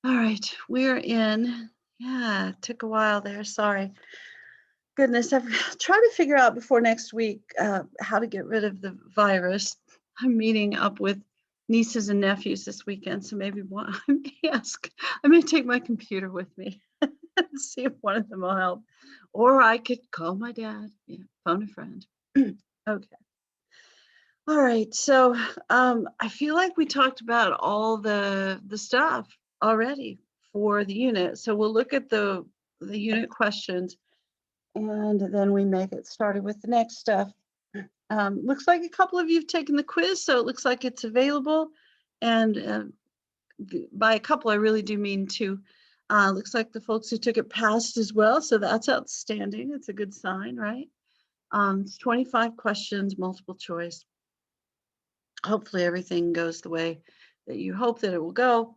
All right, we're in. Yeah, it took a while there. Sorry. Goodness, I've tried to figure out before next week how to get rid of the virus. I'm meeting up with nieces and nephews this weekend, so maybe one, I may ask, I may take my computer with me and see if one of them will help. Or I could call my dad, yeah, phone a friend. Okay. All right, so I feel like we talked about all the stuff already for the unit. So we'll look at the unit questions and then we may get started with the next stuff. Looks like a couple of you have taken the quiz, so it looks like it's available. And by a couple, I really do mean two. Looks like the folks who took it passed as well, so that's outstanding. It's a good sign, right? It's 25 questions, multiple choice. Hopefully everything goes the way that you hope that it will go.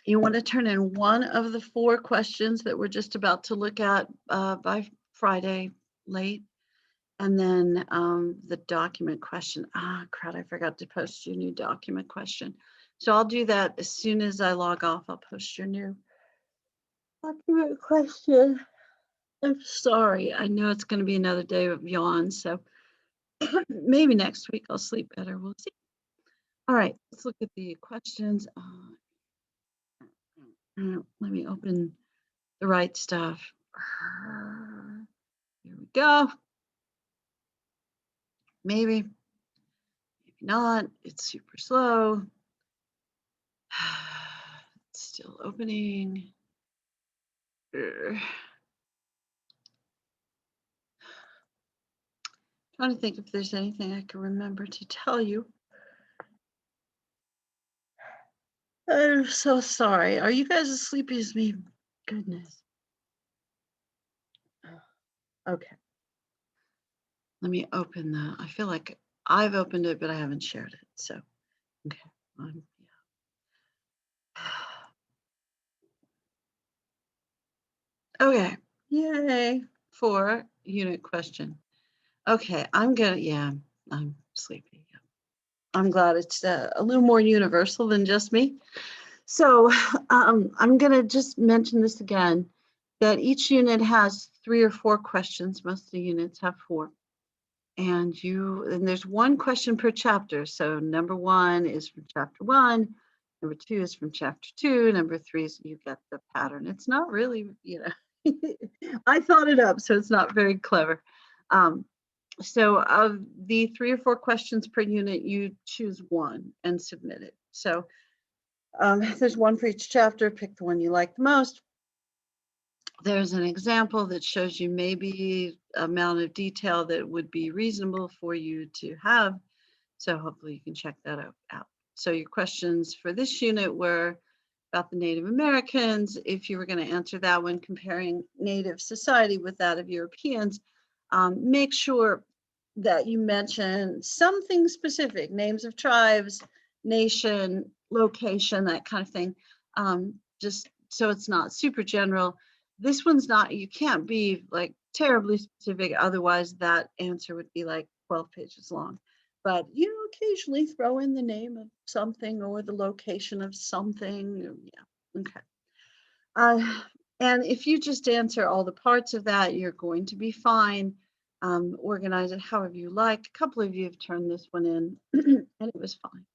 You want to turn in one of the 4 questions that we're just about to look at by Friday late. And then the document question. Crud, I forgot to post your new document question. So I'll do that as soon as I log off. I'll post your new document question. I'm sorry. I know it's going to be another day of yawns. So maybe next week I'll sleep better. We'll see. All right, let's look at the questions. Let me open the right stuff. Here we go. Maybe, maybe not. It's super slow. It's still opening. Trying to think if there's anything I can remember to tell you. I'm so sorry. Are you guys as sleepy as me? Goodness. Okay. Let me open the, I feel like I've opened it, but I haven't shared it. So, okay. Okay. Yay for unit question. Okay. I'm sleepy. Yeah. I'm glad it's a little more universal than just me. So I'm going to just mention this again, that each unit has 3 or 4 questions. Most of the units have 4. And there's 1 question per chapter. So number 1 is from chapter 1. Number 2 is from chapter 2. Number 3 is, you get the pattern. It's not really, I thought it up, so it's not very clever. So of the 3 or 4 questions per unit, you choose 1 and submit it. So there's 1 for each chapter. Pick the one you like the most. There's an example that shows you maybe amount of detail that would be reasonable for you to have. So hopefully you can check that out. So your questions for this unit were about the Native Americans. If you were going to answer that one, comparing Native society with that of Europeans, make sure that you mention something specific, names of tribes, nation, location, that kind of thing, just so it's not super general. This one's not, you can't be like terribly specific, otherwise that answer would be like 12 pages long. But occasionally throw in the name of something or the location of something. Yeah, okay. And if you just answer all the parts of that, you're going to be fine. Organize it however you like. A couple of you have turned this one in, and it was fine.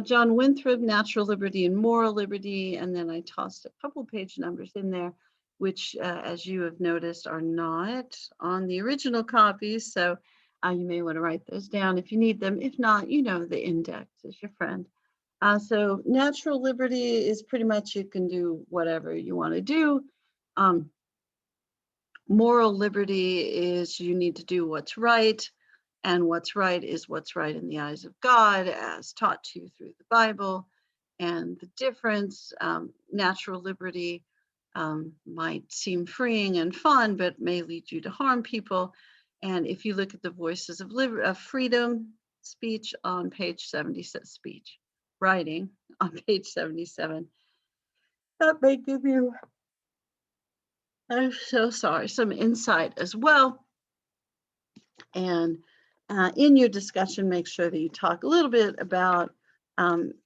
John Winthrop, Natural Liberty and Moral Liberty, and then I tossed a couple page numbers in there, which, as you have noticed, are not on the original copies. So you may want to write those down if you need them. If not, the index is your friend. So natural liberty is pretty much you can do whatever you want to do. Moral liberty is you need to do what's right, and what's right is what's right in the eyes of God as taught to you through the Bible. And the difference, natural liberty might seem freeing and fun, but may lead you to harm people. And if you look at the Voices of Freedom speech on page 76, speech, writing on page 77, that may give you, I'm so sorry, some insight as well. And in your discussion, make sure that you talk a little bit about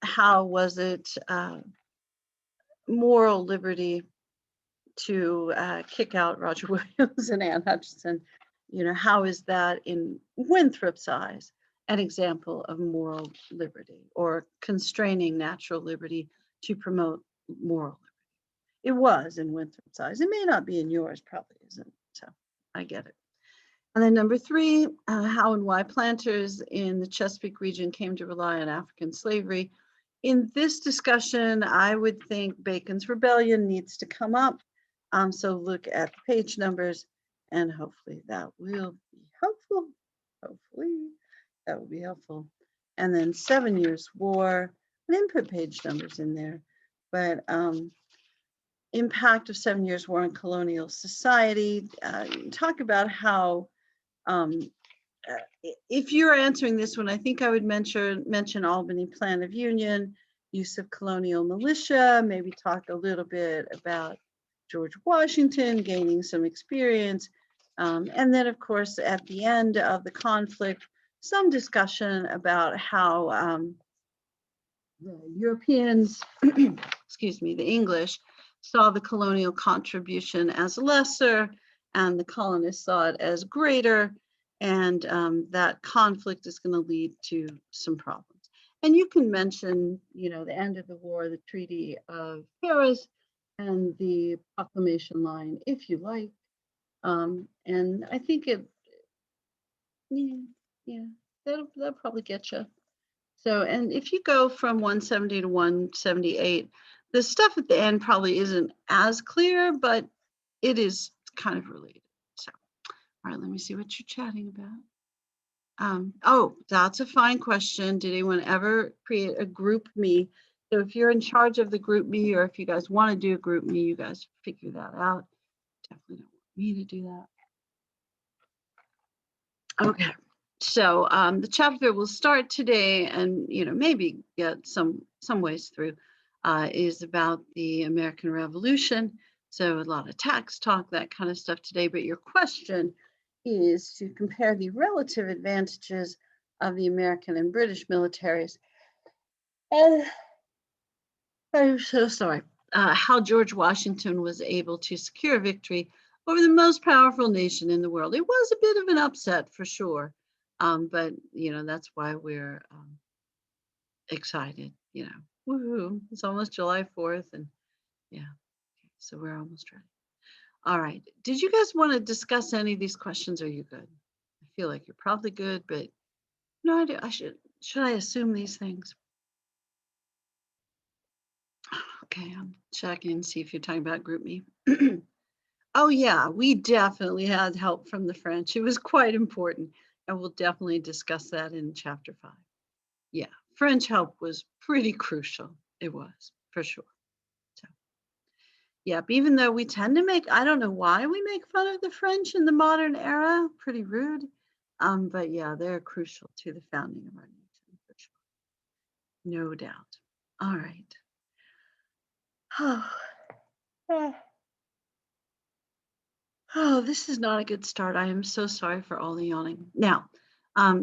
how was it moral liberty to kick out Roger Williams and Anne Hutchinson. You know, how is that in Winthrop's eyes an example of moral liberty or constraining natural liberty to promote moral liberty? It was in Winthrop's eyes. It may not be in yours, probably isn't. So I get it. And then number 3, how and why planters in the Chesapeake region came to rely on African slavery. In this discussion, I would think Bacon's Rebellion needs to come up. So look at the page numbers and hopefully that will be helpful. Hopefully that will be helpful. And then 7 Years' War, I didn't put page numbers in there, but impact of 7 Years' War on colonial society. Talk about how if you're answering this one, I think I would mention Albany Plan of Union, use of colonial militia, maybe talk a little bit about George Washington gaining some experience. And then, of course, at the end of the conflict, some discussion about how the Europeans, excuse me, the English, saw the colonial contribution as lesser and the colonists saw it as greater. And that conflict is going to lead to some problems. And you can mention, you know, the end of the war, the Treaty of Paris, and the proclamation line, if you like. And I think yeah, that'll probably get you. So, and if you go from 170 to 178, the stuff at the end probably isn't as clear, but it is kind of related. So, all right, let me see what you're chatting about. Oh, that's a fine question. Did anyone ever create a group me? So if you're in charge of the group me, or if you guys want to do a group me, you guys figure that out. Definitely don't want me to do that. Okay. So the chapter will start today, and maybe get some ways through, is about the American Revolution. So a lot of tax talk, that kind of stuff today. But your question is to compare the relative advantages of the American and British militaries. And I'm so sorry. How George Washington was able to secure victory over the most powerful nation in the world. It was a bit of an upset for sure. But that's why we're excited. Woohoo! It's almost July 4th, and yeah, so we're almost ready. All right. Did you guys want to discuss any of these questions? Or are you good? I feel like you're probably good, but no, should I assume these things? Okay, I'm checking, see if you're talking about GroupMe. Oh yeah, we definitely had help from the French. It was quite important, and we'll definitely discuss that in chapter 5. Yeah, French help was pretty crucial. It was, for sure. So, yep, even though we tend to I don't know why we make fun of the French in the modern era, pretty rude. But yeah, they're crucial to the founding of our nation, for sure. No doubt. All right. Oh, this is not a good start. I am so sorry for all the yawning. Now,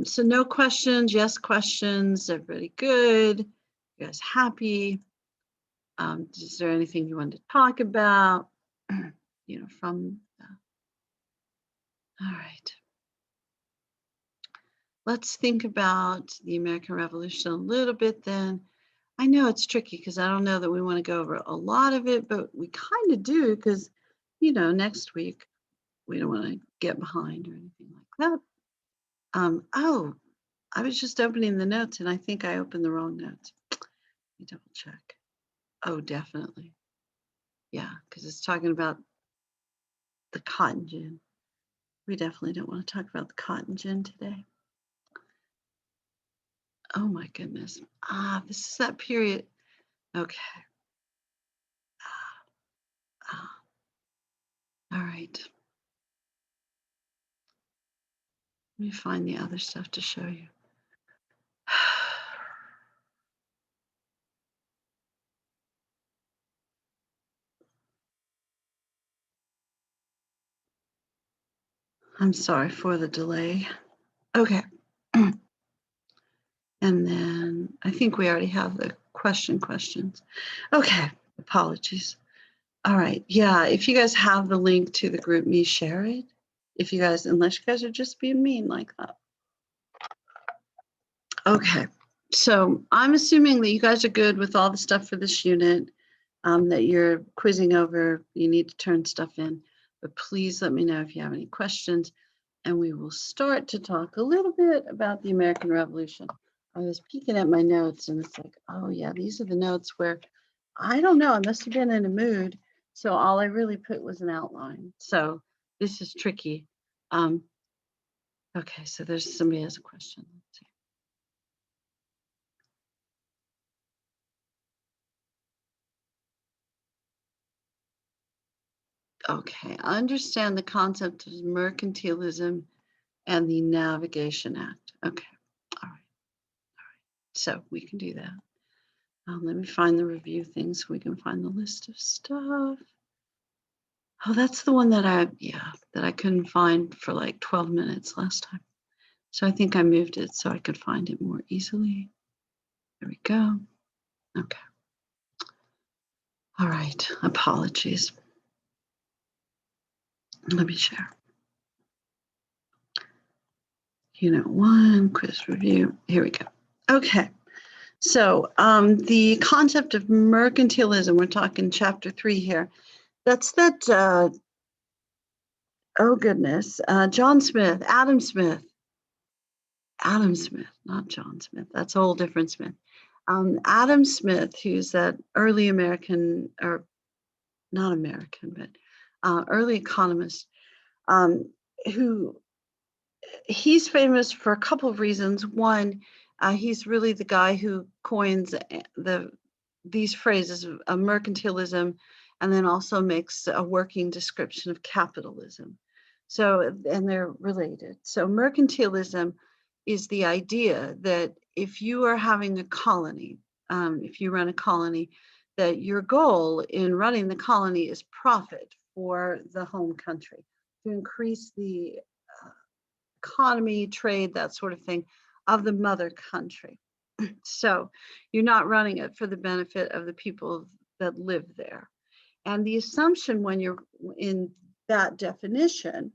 so no questions, yes questions, everybody good? You guys happy? Is there anything you wanted to talk about? From all right. Let's think about the American Revolution a little bit then. I know it's tricky because I don't know that we want to go over a lot of it, but we kind of do because, next week we don't want to get behind or anything like that. Oh, I was just opening the notes and I think I opened the wrong notes. Let me double check. Oh, definitely. Yeah, because it's talking about the cotton gin. We definitely don't want to talk about the cotton gin today. Oh my goodness. This is that period. Okay. All right. Let me find the other stuff to show you. I'm sorry for the delay. Okay. And then I think we already have the questions. Okay, apologies. All right, yeah, if you guys have the link to the group me, share it. If you guys, unless you guys are just being mean like that. Okay, so I'm assuming that you guys are good with all the stuff for this unit, that you're quizzing over. You need to turn stuff in, but please let me know if you have any questions, and we will start to talk a little bit about the American Revolution. I was peeking at my notes, and it's like, oh yeah, these are the notes where, I don't know, I must have been in a mood, so all I really put was an outline. So this is tricky. Okay, so there's somebody has a question. Let's see. Okay, I understand the concept of mercantilism and the Navigation Act. Okay, all right. So we can do that. Let me find the review thing so we can find the list of stuff. Oh, that's the one that I couldn't find for like 12 minutes last time. So I think I moved it so I could find it more easily. There we go. Okay. All right, apologies. Let me share. Unit 1, quiz review. Here we go. Okay. So the concept of mercantilism, we're talking chapter 3 here. That's that, oh goodness, Adam Smith, not John Smith, that's a whole different Smith. Adam Smith, who's that early American, or not American, but early economist, who he's famous for a couple of reasons. One, he's really the guy who coins these phrases of mercantilism, and then also makes a working description of capitalism. So, and they're related. So mercantilism is the idea that if you are having a colony, if you run a colony, that your goal in running the colony is profit for the home country, to increase the economy, trade, that sort of thing, of the mother country. So you're not running it for the benefit of the people that live there. And the assumption when you're in that definition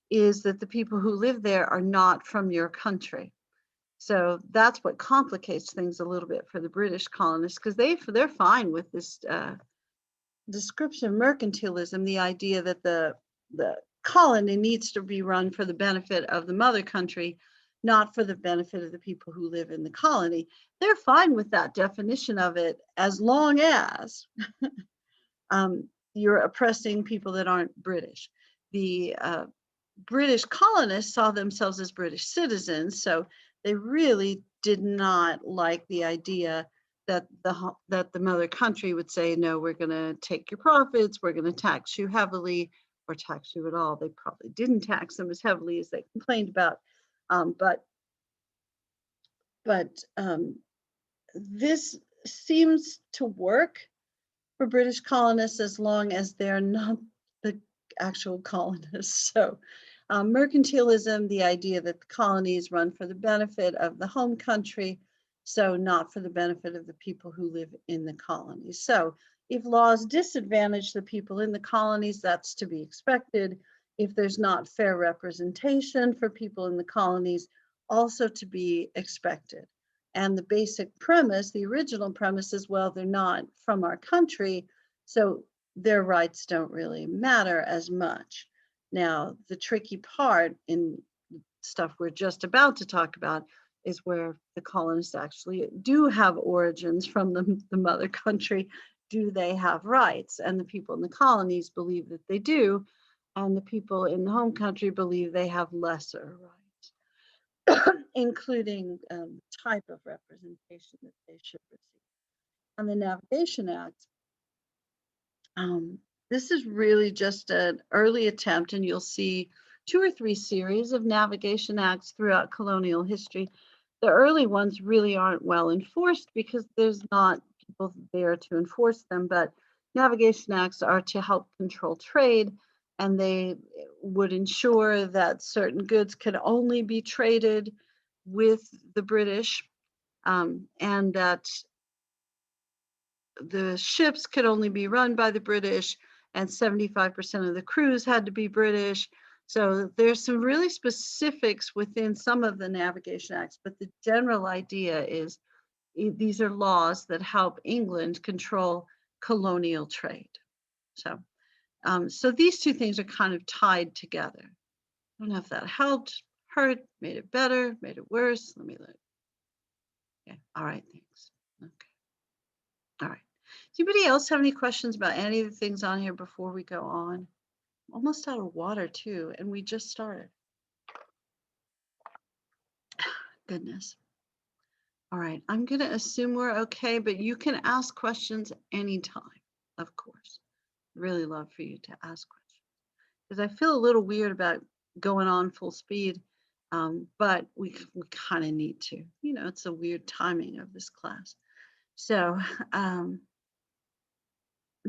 is that the people who live there are not from your country. So that's what complicates things a little bit for the British colonists, because they're fine with this description of mercantilism, the idea that the colony needs to be run for the benefit of the mother country, not for the benefit of the people who live in the colony. They're fine with that definition of it, as long as you're oppressing people that aren't British. The British colonists saw themselves as British citizens, so they really did not like the idea that the mother country would say, no, we're going to take your profits, we're going to tax you heavily, or tax you at all. They probably didn't tax them as heavily as they complained about, but this seems to work for British colonists as long as they're not the actual colonists. So mercantilism, the idea that the colonies run for the benefit of the home country, so not for the benefit of the people who live in the colonies. So if laws disadvantage the people in the colonies, that's to be expected. If there's not fair representation for people in the colonies, also to be expected. And the basic premise, the original premise is, well, they're not from our country, so their rights don't really matter as much. Now, the tricky part in stuff we're just about to talk about is where the colonists actually do have origins from the mother country. Do they have rights? And the people in the colonies believe that they do, and the people in the home country believe they have lesser rights, including type of representation that they should receive. On the Navigation Act, this is really just an early attempt, and you'll see 2 or 3 series of Navigation Acts throughout colonial history. The early ones really aren't well enforced because there's not people there to enforce them, but Navigation Acts are to help control trade, and they would ensure that certain goods could only be traded with the British, and that the ships could only be run by the British, and 75% of the crews had to be British. So there's some really specifics within some of the navigation acts, but the general idea is these are laws that help England control colonial trade. So these two things are kind of tied together. I don't know if that helped, hurt, made it better, made it worse. Let me look. Okay. All right. Thanks. Okay. All right. Does anybody else have any questions about any of the things on here before we go on? I'm almost out of water too, and we just started. Goodness. All right. I'm going to assume we're okay, but you can ask questions anytime, of course. Really love for you to ask questions because I feel a little weird about going on full speed, but we kind of need to. You know, it's a weird timing of this class. So I'm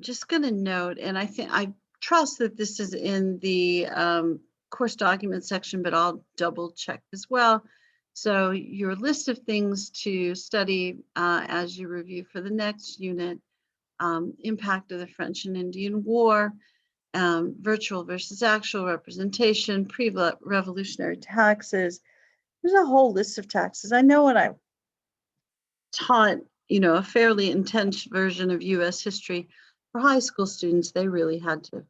just going to note, and I trust that this is in the course document section, but I'll double check as well. So your list of things to study as you review for the next unit, impact of the French and Indian War, virtual versus actual representation, pre-revolutionary taxes. There's a whole list of taxes. I know when I taught, you know, a fairly intense version of US history for high school students, they really had to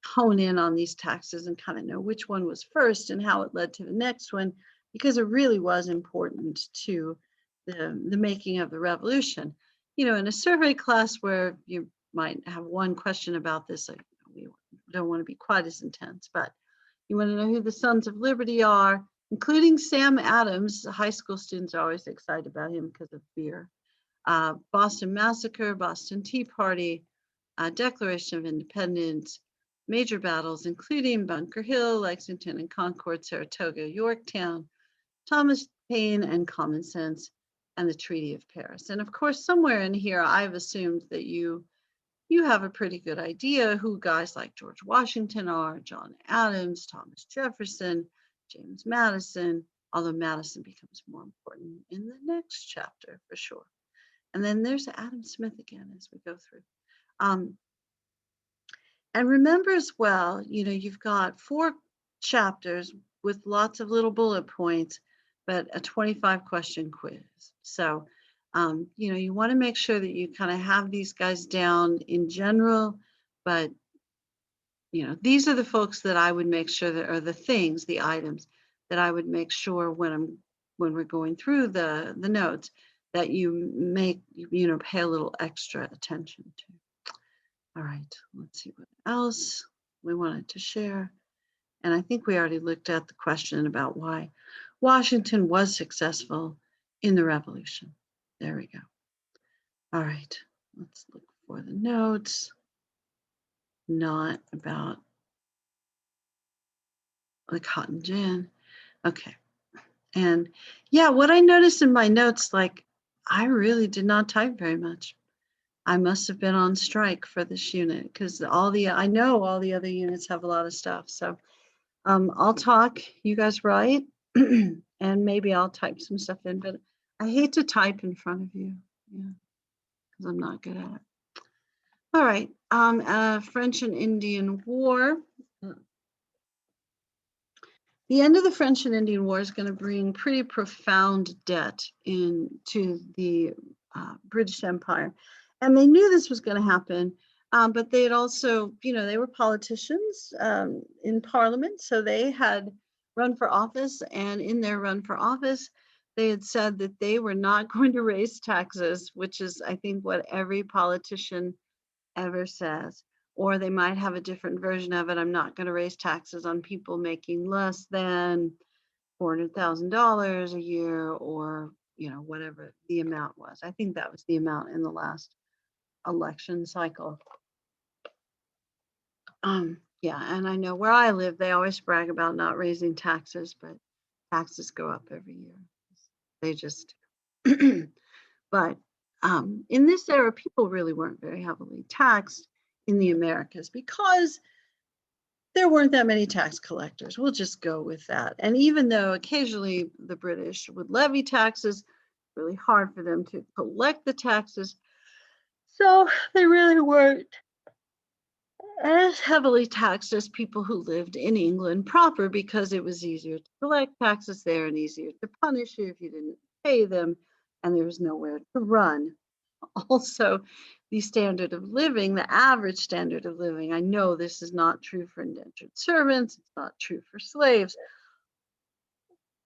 hone in on these taxes and kind of know which one was first and how it led to the next one, because it really was important to the making of the revolution. You know, in a survey class where you might have one question about this, we don't want to be quite as intense, but you want to know who the Sons of Liberty are, including Sam Adams. High school students are always excited about him because of beer. Boston Massacre, Boston Tea Party, Declaration of Independence, major battles, including Bunker Hill, Lexington and Concord, Saratoga, Yorktown, Thomas Paine and Common Sense, and the Treaty of Paris. And of course, somewhere in here, I've assumed that you have a pretty good idea who guys like George Washington are, John Adams, Thomas Jefferson, James Madison, although Madison becomes more important in the next chapter for sure. And then there's Adam Smith again as we go through. And remember as well, you know, you've got 4 chapters with lots of little bullet points, but a 25 question quiz. So, you know, you want to make sure that you kind of have these guys down in general, but, you know, these are the folks that I would make sure that are the things, the items that I would make sure when we're going through the notes that you make, you know, pay a little extra attention to. All right, let's see what else we wanted to share. And I think we already looked at the question about why Washington was successful in the revolution. There we go. All right, let's look for the notes. Not about the cotton gin. Okay. And yeah, what I noticed in my notes, like I really did not type very much. I must have been on strike for this unit because I know all the other units have a lot of stuff. So I'll talk, you guys write, and maybe I'll type some stuff in, but I hate to type in front of you, yeah, because I'm not good at it. All right, French and Indian War. The end of the French and Indian War is going to bring pretty profound debt into the British Empire. And they knew this was going to happen, but they had also, you know, they were politicians in Parliament. So they had run for office. And in their run for office, they had said that they were not going to raise taxes, which is, I think, what every politician ever says. Or they might have a different version of it. I'm not going to raise taxes on people making less than $400,000 a year, or, you know, whatever the amount was. I think that was the amount in the last election cycle. Yeah, and I know where I live, they always brag about not raising taxes, but taxes go up every year. They just, but in this era, people really weren't very heavily taxed in the Americas because there weren't that many tax collectors. We'll just go with that. And even though occasionally the British would levy taxes, really hard for them to collect the taxes. So they really weren't as heavily taxed as people who lived in England proper, because it was easier to collect taxes there and easier to punish you if you didn't pay them, and there was nowhere to run. Also, the standard of living, the average standard of living, I know this is not true for indentured servants, it's not true for slaves,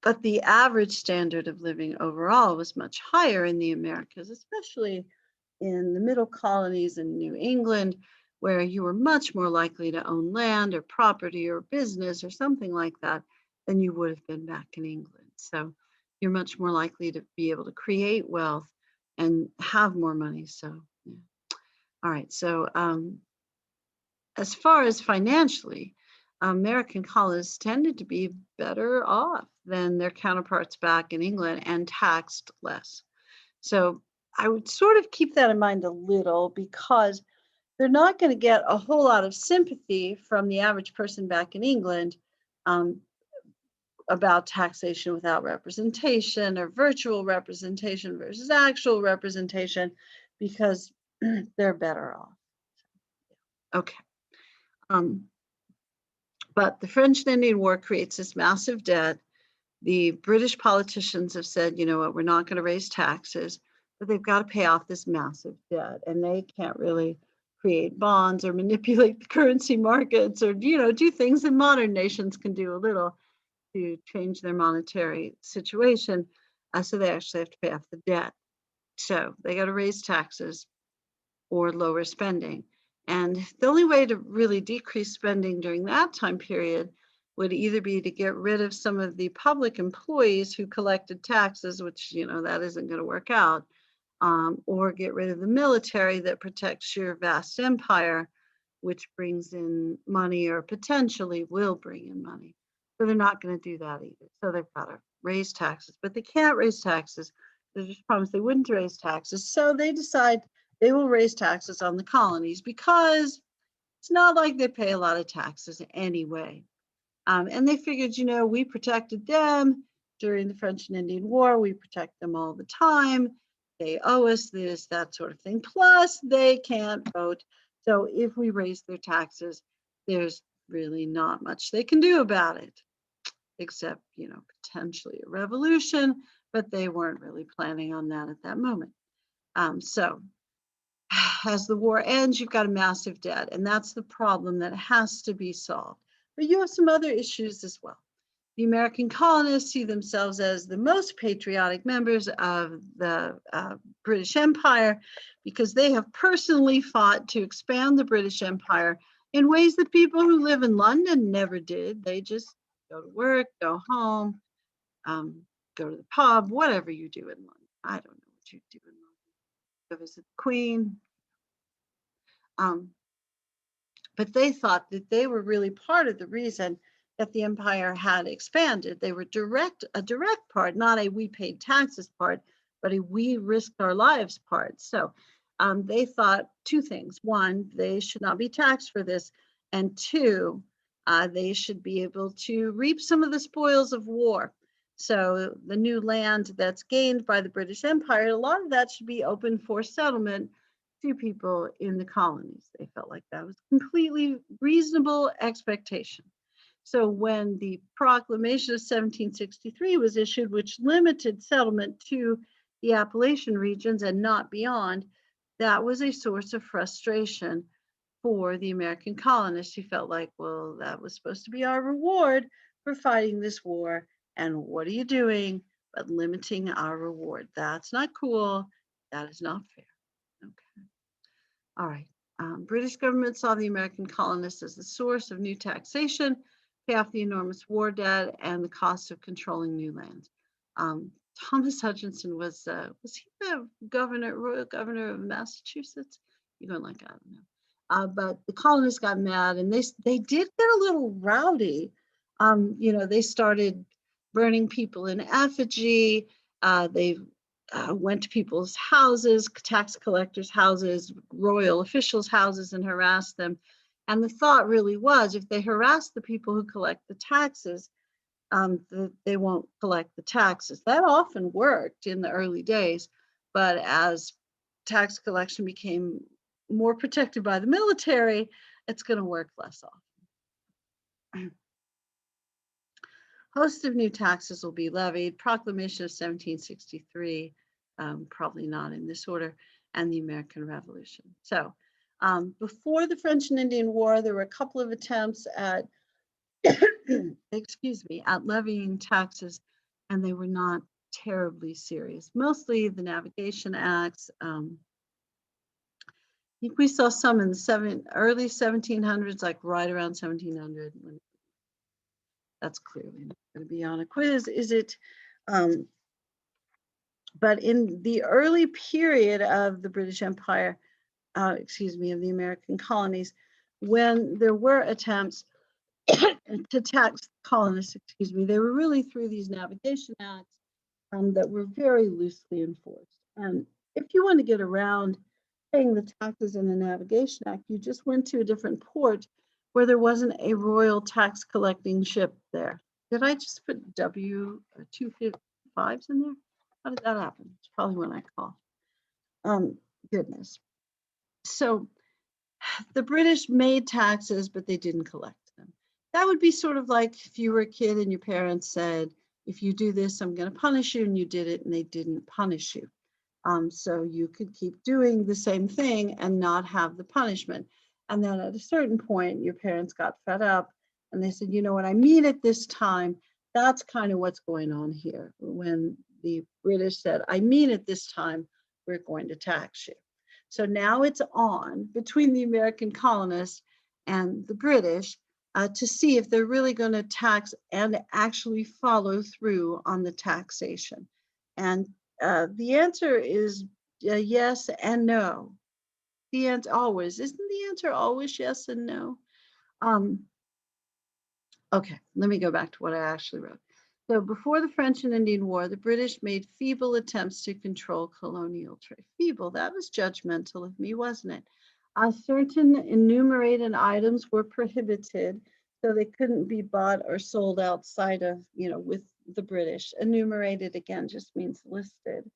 but the average standard of living overall was much higher in the Americas, especially in the middle colonies in New England, where you were much more likely to own land or property or business or something like that than you would have been back in England. So you're much more likely to be able to create wealth and have more money. So, yeah. All right. So, as far as financially, American colonists tended to be better off than their counterparts back in England and taxed less. So I would sort of keep that in mind a little, because they're not going to get a whole lot of sympathy from the average person back in England um, about taxation without representation or virtual representation versus actual representation, because they're better off. Okay. But the French and Indian War creates this massive debt. The British politicians have said, you know what, we're not going to raise taxes, but they've got to pay off this massive debt, and they can't really create bonds or manipulate the currency markets or, do things that modern nations can do a little to change their monetary situation. So they actually have to pay off the debt. So they got to raise taxes or lower spending. And the only way to really decrease spending during that time period would either be to get rid of some of the public employees who collected taxes, which, that isn't going to work out, or get rid of the military that protects your vast empire, which brings in money or potentially will bring in money. So they're not going to do that either. So they've got to raise taxes, but they can't raise taxes. They just promised they wouldn't raise taxes. So they decide they will raise taxes on the colonies, because it's not like they pay a lot of taxes anyway. And they figured, we protected them during the French and Indian War. We protect them all the time. They owe us this, that sort of thing. Plus, they can't vote. So if we raise their taxes, there's really not much they can do about it, except, potentially a revolution. But they weren't really planning on that at that moment. So as the war ends, you've got a massive debt, and that's the problem that has to be solved. But you have some other issues as well. The American colonists see themselves as the most patriotic members of the British Empire, because they have personally fought to expand the British Empire in ways that people who live in London never did. They just go to work, go home, go to the pub, whatever you do in London. I don't know what you do in London. Go visit the Queen. But they thought that they were really part of the reason that the empire had expanded. They were a direct part, not a we paid taxes part, but a we risked our lives part. So they thought two things. One, they should not be taxed for this. And two, they should be able to reap some of the spoils of war. So the new land that's gained by the British Empire, a lot of that should be open for settlement to people in the colonies. They felt like that was completely reasonable expectation. So when the Proclamation of 1763 was issued, which limited settlement to the Appalachian regions and not beyond, that was a source of frustration for the American colonists, who felt like, well, that was supposed to be our reward for fighting this war. And what are you doing but limiting our reward? That's not cool. That is not fair. Okay. All right. British government saw the American colonists as the source of new taxation, pay off the enormous war debt, and the cost of controlling new lands. Thomas Hutchinson was he the royal governor of Massachusetts? You don't like, I don't know. But the colonists got mad, and they did get a little rowdy. They started burning people in effigy. They went to people's houses, tax collectors' houses, royal officials' houses, and harassed them. And the thought really was, if they harass the people who collect the taxes, they won't collect the taxes. That often worked in the early days, but as tax collection became more protected by the military, it's going to work less often. Host of new taxes will be levied. Proclamation of 1763, probably not in this order, and the American Revolution. So before the French and Indian War, there were a couple of attempts at excuse me, at levying taxes, and they were not terribly serious. Mostly the Navigation Acts. I think we saw some in the early 1700s, like right around 1700. That's clearly not going to be on a quiz, is it? But in the early period of the British Empire, excuse me, of the American colonies, when there were attempts to tax colonists, excuse me, they were really through these navigation acts that were very loosely enforced. And if you want to get around paying the taxes in the Navigation Act, you just went to a different port where there wasn't a royal tax collecting ship there. Did I just put W255s in there? How did that happen? It's probably when I coughed. Goodness. So the British made taxes, but they didn't collect them. That would be sort of like if you were a kid and your parents said, if you do this, I'm going to punish you, and you did it and they didn't punish you. So you could keep doing the same thing and not have the punishment. And then at a certain point, your parents got fed up and they said, you know what, I mean it this time. That's kind of what's going on here. When the British said, I mean it this time, we're going to tax you. So now it's on between the American colonists and the British to see if they're really going to tax and actually follow through on the taxation. And the answer is yes and no. The answer always, isn't the answer always yes and no? Okay, let me go back to what I actually wrote. So before the French and Indian War, the British made feeble attempts to control colonial trade. Feeble, that was judgmental of me, wasn't it? Certain enumerated items were prohibited, so they couldn't be bought or sold outside of, with the British. Enumerated, again, just means listed.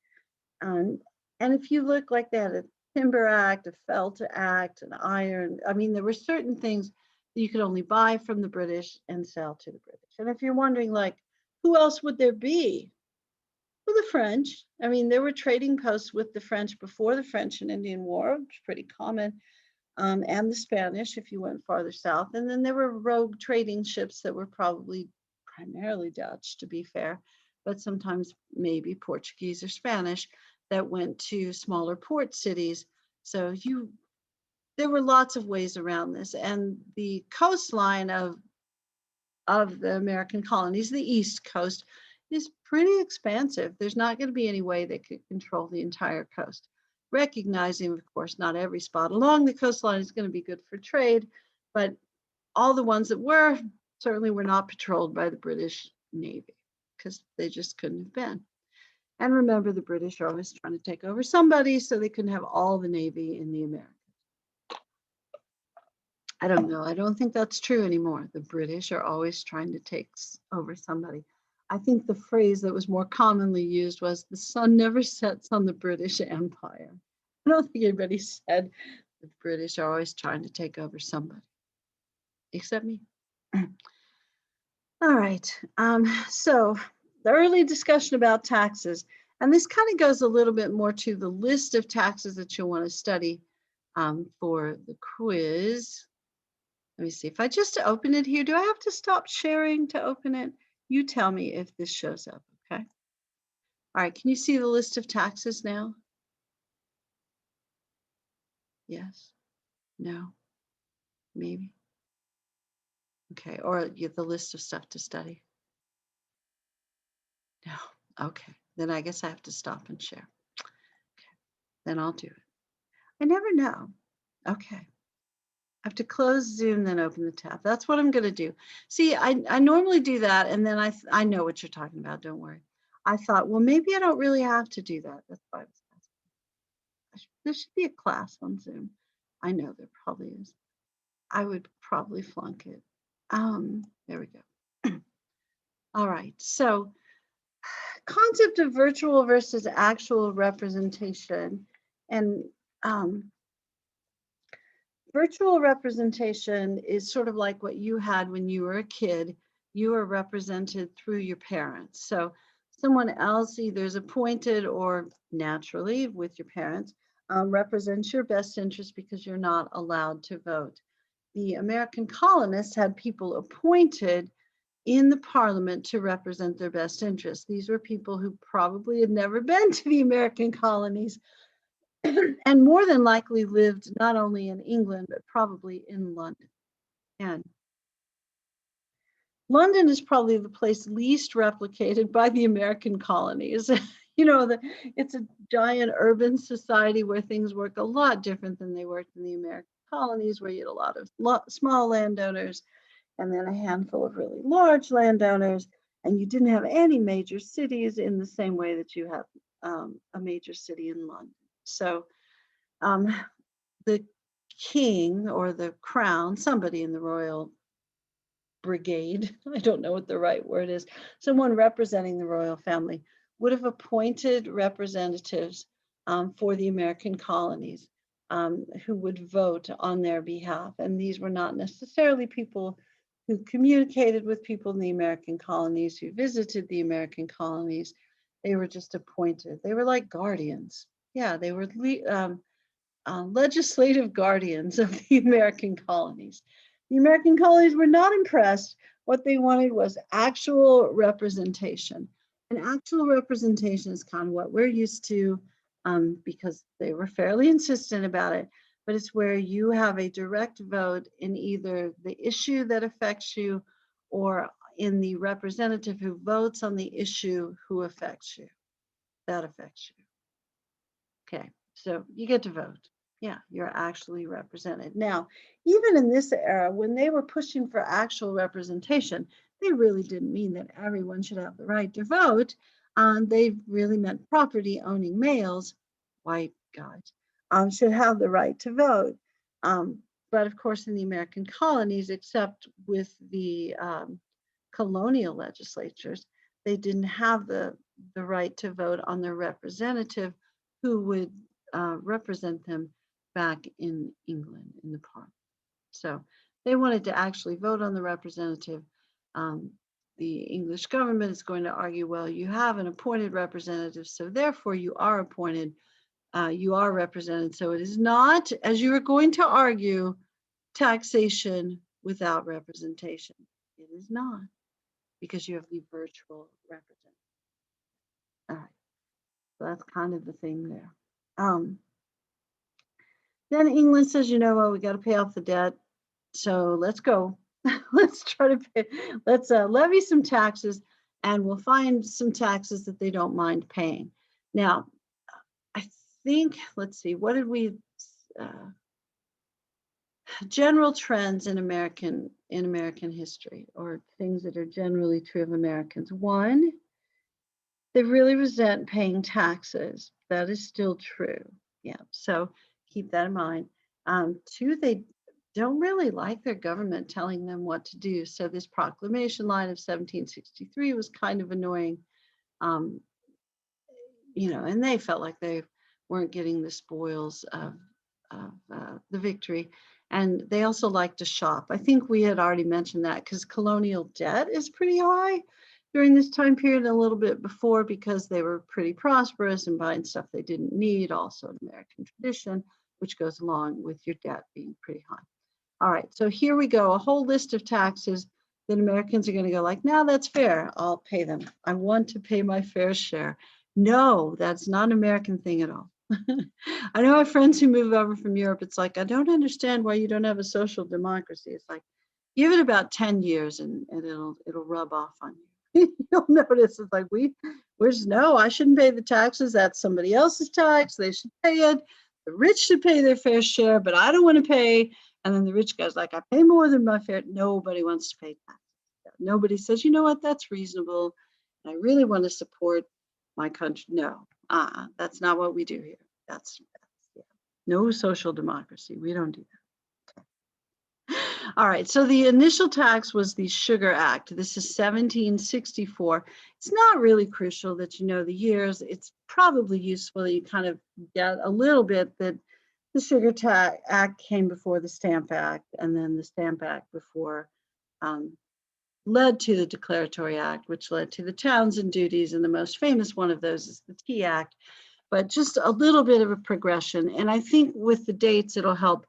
And if you look like that, a Timber Act, a Felt Act, an iron, I mean, there were certain things that you could only buy from the British and sell to the British. And if you're wondering, like, who else would there be? Well, the French. I mean, there were trading posts with the French before the French and Indian War, which is pretty common, and the Spanish if you went farther south. And then there were rogue trading ships that were probably primarily Dutch, to be fair, but sometimes maybe Portuguese or Spanish that went to smaller port cities. So there were lots of ways around this. And the coastline of the American colonies, the East Coast, is pretty expansive. There's not going to be any way they could control the entire coast. Recognizing, of course, not every spot along the coastline is going to be good for trade, but all the ones that were certainly were not patrolled by the British Navy because they just couldn't have been. And remember, the British are always trying to take over somebody, so they couldn't have all the Navy in the Americas. I don't know. I don't think that's true anymore. The British are always trying to take over somebody. I think the phrase that was more commonly used was the sun never sets on the British Empire. I don't think anybody said the British are always trying to take over somebody, except me. All right. So the early discussion about taxes, and this kind of goes a little bit more to the list of taxes that you'll want to study for the quiz. Let me see, if I just open it here, do I have to stop sharing to open it? You tell me if this shows up, okay? All right, can you see the list of taxes now? Yes, no, maybe. Okay, or the list of stuff to study? No, okay. Then I guess I have to stop and share. Okay, then I'll do it. I never know. Okay. I have to close Zoom, then open the tab. That's what I'm going to do. See, I normally do that, and then I know what you're talking about. Don't worry. I thought, well, maybe I don't really have to do that. That's why I was asking. There should be a class on Zoom. I know there probably is. I would probably flunk it. There we go. All right. So concept of virtual versus actual representation. And um, virtual representation is sort of like what you had when you were a kid. You were represented through your parents. So someone else either is appointed or naturally with your parents represents your best interest because you're not allowed to vote. The American colonists had people appointed in the parliament to represent their best interests. These were people who probably had never been to the American colonies and more than likely lived not only in England, but probably in London. And London is probably the place least replicated by the American colonies. It's a giant urban society where things work a lot different than they worked in the American colonies, where you had a lot of small landowners and then a handful of really large landowners, and you didn't have any major cities in the same way that you have a major city in London. So the king or the crown, somebody in the royal brigade, I don't know what the right word is, someone representing the royal family would have appointed representatives for the American colonies who would vote on their behalf. And these were not necessarily people who communicated with people in the American colonies, who visited the American colonies. They were just appointed. They were like guardians. Yeah, they were legislative guardians of the American colonies. The American colonies were not impressed. What they wanted was actual representation. And actual representation is kind of what we're used to because they were fairly insistent about it. But it's where you have a direct vote in either the issue that affects you or in the representative who votes on the issue who affects you, that affects you. Okay, so you get to vote. Yeah, you're actually represented. Now, even in this era, when they were pushing for actual representation, they really didn't mean that everyone should have the right to vote. They really meant property owning males, white guys, should have the right to vote. But of course, in the American colonies, except with the colonial legislatures, they didn't have the right to vote on their representative who would represent them back in England in the parliament. So they wanted to actually vote on the representative. The English government is going to argue, well, you have an appointed representative, so therefore you are appointed, you are represented. So it is not, as you are going to argue, taxation without representation. It is not, because you have the virtual representative. All right, so that's kind of the thing there. Then England says, you know what, we got to pay off the debt. So let's go. Let's try to pay, let's levy some taxes, and we'll find some taxes that they don't mind paying. Now, I think, let's see, what did we, general trends in American history, or things that are generally true of Americans. One, they really resent paying taxes. That is still true. Yeah, so keep that in mind. Two, they don't really like their government telling them what to do. So this proclamation line of 1763 was kind of annoying. And they felt like they weren't getting the spoils of the victory. And they also like to shop. I think we had already mentioned that because colonial debt is pretty high during this time period, a little bit before, because they were pretty prosperous and buying stuff they didn't need, also an American tradition, which goes along with your debt being pretty high. All right, so here we go, a whole list of taxes that Americans are going to go like, now that's fair, I'll pay them. I want to pay my fair share. No, that's not an American thing at all. I know I have friends who move over from Europe. It's like, I don't understand why you don't have a social democracy. It's like, give it about 10 years and it'll rub off on you. You'll notice it's like, no, I shouldn't pay the taxes. That's somebody else's tax. They should pay it. The rich should pay their fair share, but I don't want to pay. And then the rich guy's like, I pay more than my fair. Nobody wants to pay taxes. Nobody says, you know what, that's reasonable. I really want to support my country. No, that's not what we do here. That's yeah. No social democracy. We don't do that. All right, so the initial tax was the Sugar Act. This is 1764. It's not really crucial that you know the years. It's probably useful that you kind of get a little bit that the Act came before the Stamp Act, and then the Stamp Act before um, led to the Declaratory Act, which led to the Townsend duties, and the most famous one of those is the Tea Act. But just a little bit of a progression, and I think with the dates it'll help.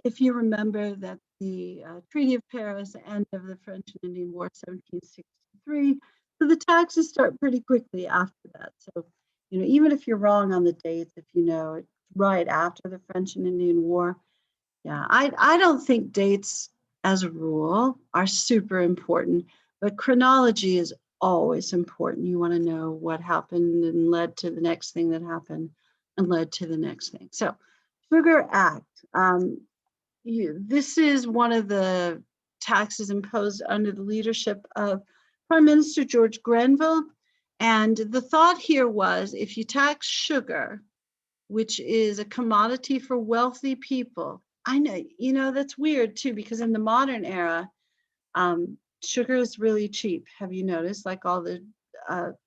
If you remember that the Treaty of Paris, end of the French and Indian War, 1763, so the taxes start pretty quickly after that. So, you know, even if you're wrong on the dates, if you know it's right after the French and Indian War, yeah, I don't think dates as a rule are super important, but chronology is always important. You want to know what happened and led to the next thing that happened and led to the next thing. So, Sugar Act. This is one of the taxes imposed under the leadership of Prime Minister George Grenville. And the thought here was if you tax sugar, which is a commodity for wealthy people, I know, you know, that's weird too, because in the modern era, sugar is really cheap. Have you noticed? Like all the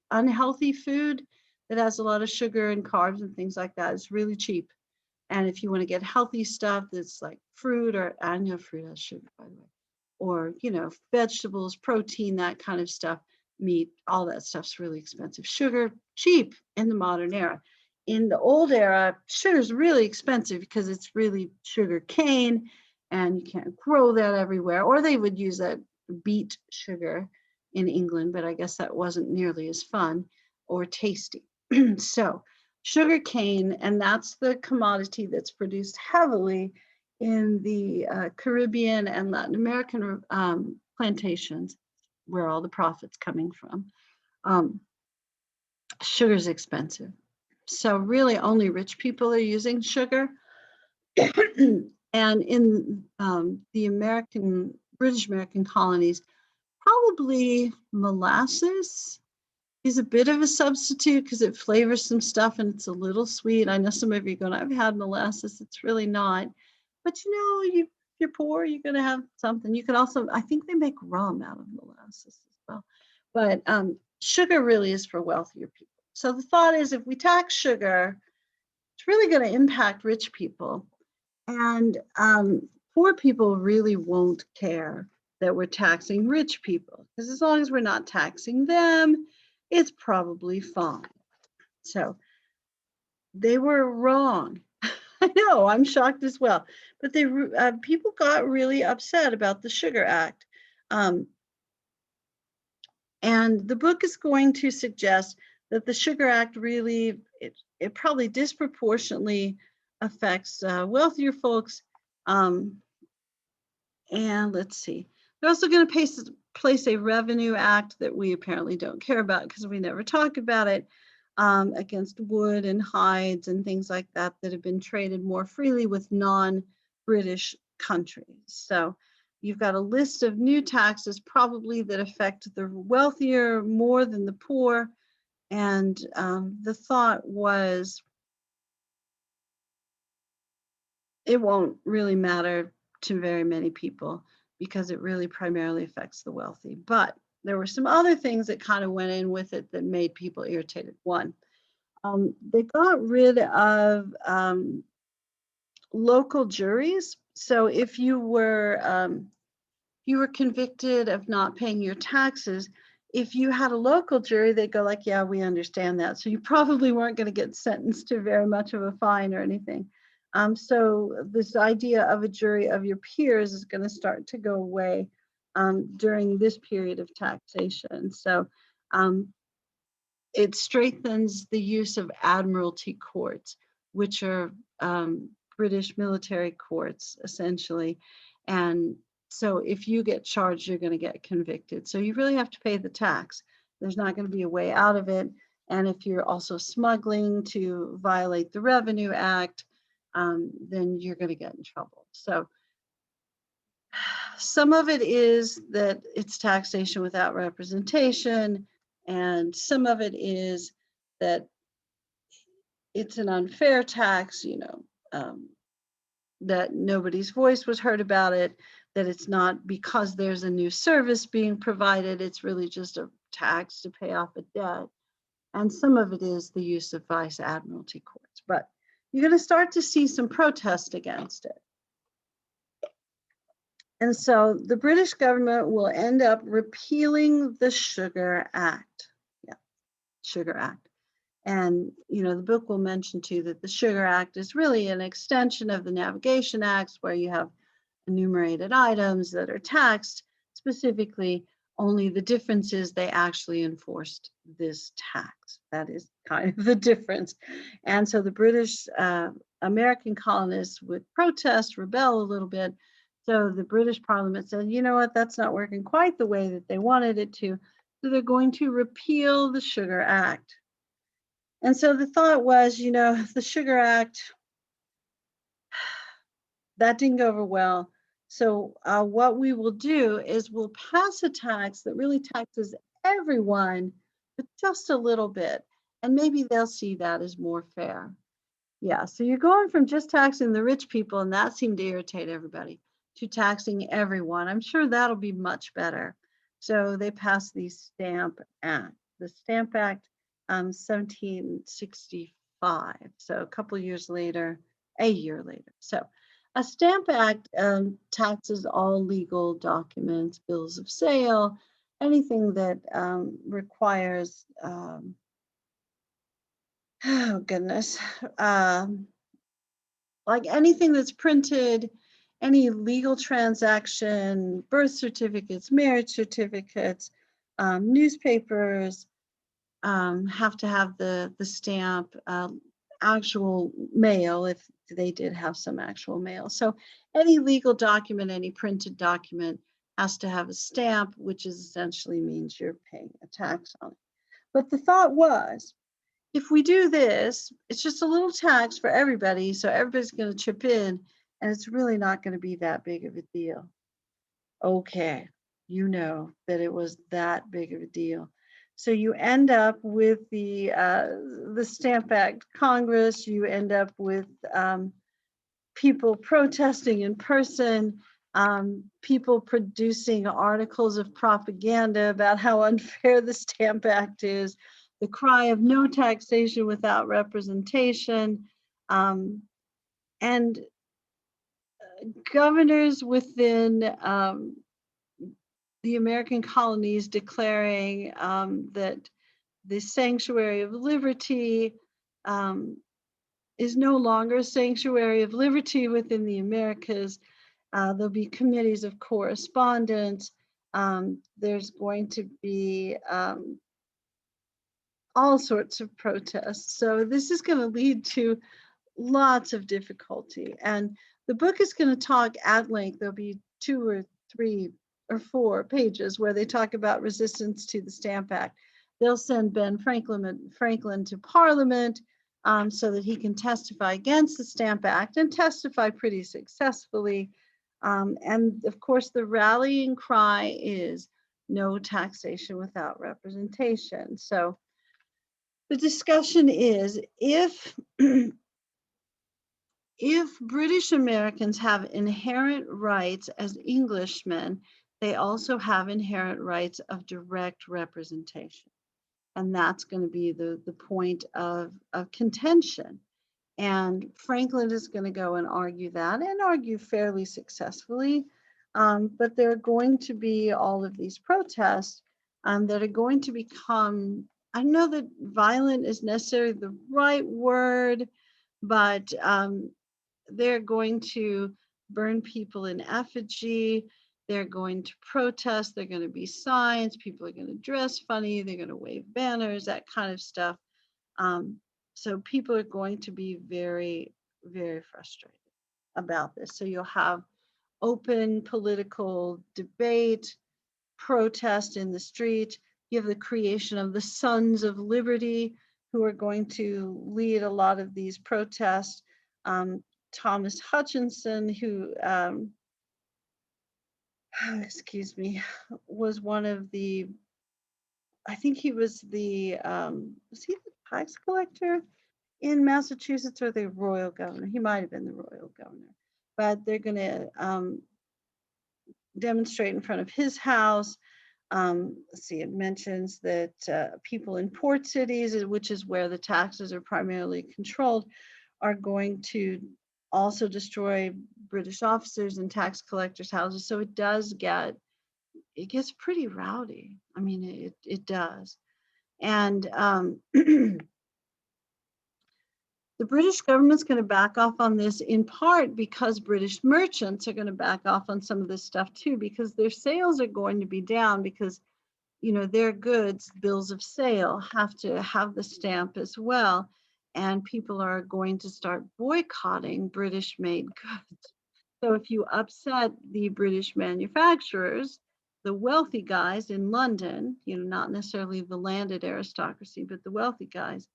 unhealthy food that has a lot of sugar and carbs and things like that is really cheap. And if you want to get healthy stuff that's like fruit, or I know fruit has sugar, by the way, or, you know, vegetables, protein, that kind of stuff, meat, all that stuff's really expensive. Sugar, cheap in the modern era. In the old era, sugar is really expensive because it's really sugar cane and you can't grow that everywhere. Or they would use that beet sugar in England, but I guess that wasn't nearly as fun or tasty. So, sugar cane, and that's the commodity that's produced heavily in the Caribbean and Latin American plantations, where all the profit's coming from. Sugar's expensive. So really only rich people are using sugar. And in the British American colonies, probably molasses is a bit of a substitute because it flavors some stuff and it's a little sweet. I know some of you are going, I've had molasses. It's really not. But you know, if you're poor, you're going to have something. You can also, I think they make rum out of molasses as well. But sugar really is for wealthier people. So the thought is if we tax sugar, it's really going to impact rich people. And poor people really won't care that we're taxing rich people, because as long as we're not taxing them, it's probably fine. So they were wrong. I know, I'm shocked as well. But people got really upset about the Sugar Act. And the book is going to suggest that the Sugar Act really, it probably disproportionately affects wealthier folks. And let's see, they're also going to place a Revenue Act that we apparently don't care about because we never talk about it, against wood and hides and things like that that have been traded more freely with non-British countries. So you've got a list of new taxes probably that affect the wealthier more than the poor. And the thought was it won't really matter to very many people because it really primarily affects the wealthy. But there were some other things that kind of went in with it that made people irritated. One, they got rid of local juries. So if you were convicted of not paying your taxes, if you had a local jury, they'd go like, yeah, we understand that. So you probably weren't going to get sentenced to very much of a fine or anything. So this idea of a jury of your peers is going to start to go away during this period of taxation. So it strengthens the use of admiralty courts, which are British military courts, essentially. And so if you get charged, you're going to get convicted. So you really have to pay the tax. There's not going to be a way out of it. And if you're also smuggling to violate the Revenue Act, then you're going to get in trouble. So some of it is that it's taxation without representation, and some of it is that it's an unfair tax, you know. that nobody's voice was heard about it, that it's not because there's a new service being provided, it's really just a tax to pay off a debt. And some of it is the use of vice admiralty courts. But you're going to start to see some protest against it. And so the British government will end up repealing the Sugar Act. Yeah, Sugar Act. And, the book will mention too that the Sugar Act is really an extension of the Navigation Acts, where you have enumerated items that are taxed specifically. Only the difference is they actually enforced this tax. That is kind of the difference. And so the British American colonists would protest, rebel a little bit. So the British Parliament said, you know what, that's not working quite the way that they wanted it to. So they're going to repeal the Sugar Act. And so the thought was, the Sugar Act, that didn't go over well. So what we will do is we'll pass a tax that really taxes everyone, but just a little bit. And maybe they'll see that as more fair. Yeah, so you're going from just taxing the rich people, and that seemed to irritate everybody, to taxing everyone. I'm sure that'll be much better. So they passed the Stamp Act. The Stamp Act, 1765. So a couple years later, a year later. So a Stamp Act taxes all legal documents, bills of sale, anything that requires, oh goodness, like anything that's printed, any legal transaction, birth certificates, marriage certificates, newspapers have to have the stamp, actual mail, if they did have some actual mail. So any legal document, any printed document has to have a stamp, which is essentially means you're paying a tax on it. But the thought was, if we do this, it's just a little tax for everybody, so everybody's going to chip in, and it's really not going to be that big of a deal. Okay, you know that it was that big of a deal. So you end up with the Stamp Act Congress. You end up with people protesting in person, people producing articles of propaganda about how unfair the Stamp Act is, the cry of no taxation without representation, and governors within the American colonies declaring that the Sanctuary of Liberty is no longer a sanctuary of liberty within the Americas. There'll be committees of correspondence. There's going to be all sorts of protests. So this is going to lead to lots of difficulty. And the book is going to talk at length. There'll be 2 or 3 or 4 pages where they talk about resistance to the Stamp Act. They'll send Ben Franklin to Parliament so that he can testify against the Stamp Act, and testify pretty successfully. And of course, the rallying cry is no taxation without representation. So the discussion is, if if British Americans have inherent rights as Englishmen, they also have inherent rights of direct representation. And that's going to be the point of contention. And Franklin is going to go and argue that, and argue fairly successfully. But there are going to be all of these protests that are going to become, I know that violent is necessarily the right word, but they're going to burn people in effigy. They're going to protest. They're going to be signs. People are going to dress funny. They're going to wave banners, that kind of stuff. So people are going to be very, very frustrated about this. So you'll have open political debate, protest in the street. You have the creation of the Sons of Liberty, who are going to lead a lot of these protests. Thomas Hutchinson, who, excuse me, was one of the, I think he was the tax collector in Massachusetts, or the royal governor? He might have been the royal governor. but they're going to demonstrate in front of his house. Let's see, it mentions that people in port cities, which is where the taxes are primarily controlled, are going to also destroy British officers and tax collectors' houses. So it gets pretty rowdy. I mean, it does. And the British government's going to back off on this in part because British merchants are going to back off on some of this stuff too, because their sales are going to be down because, their goods, bills of sale, have to have the stamp as well. And people are going to start boycotting British made goods. So if you upset the British manufacturers, the wealthy guys in London, not necessarily the landed aristocracy, but the wealthy guys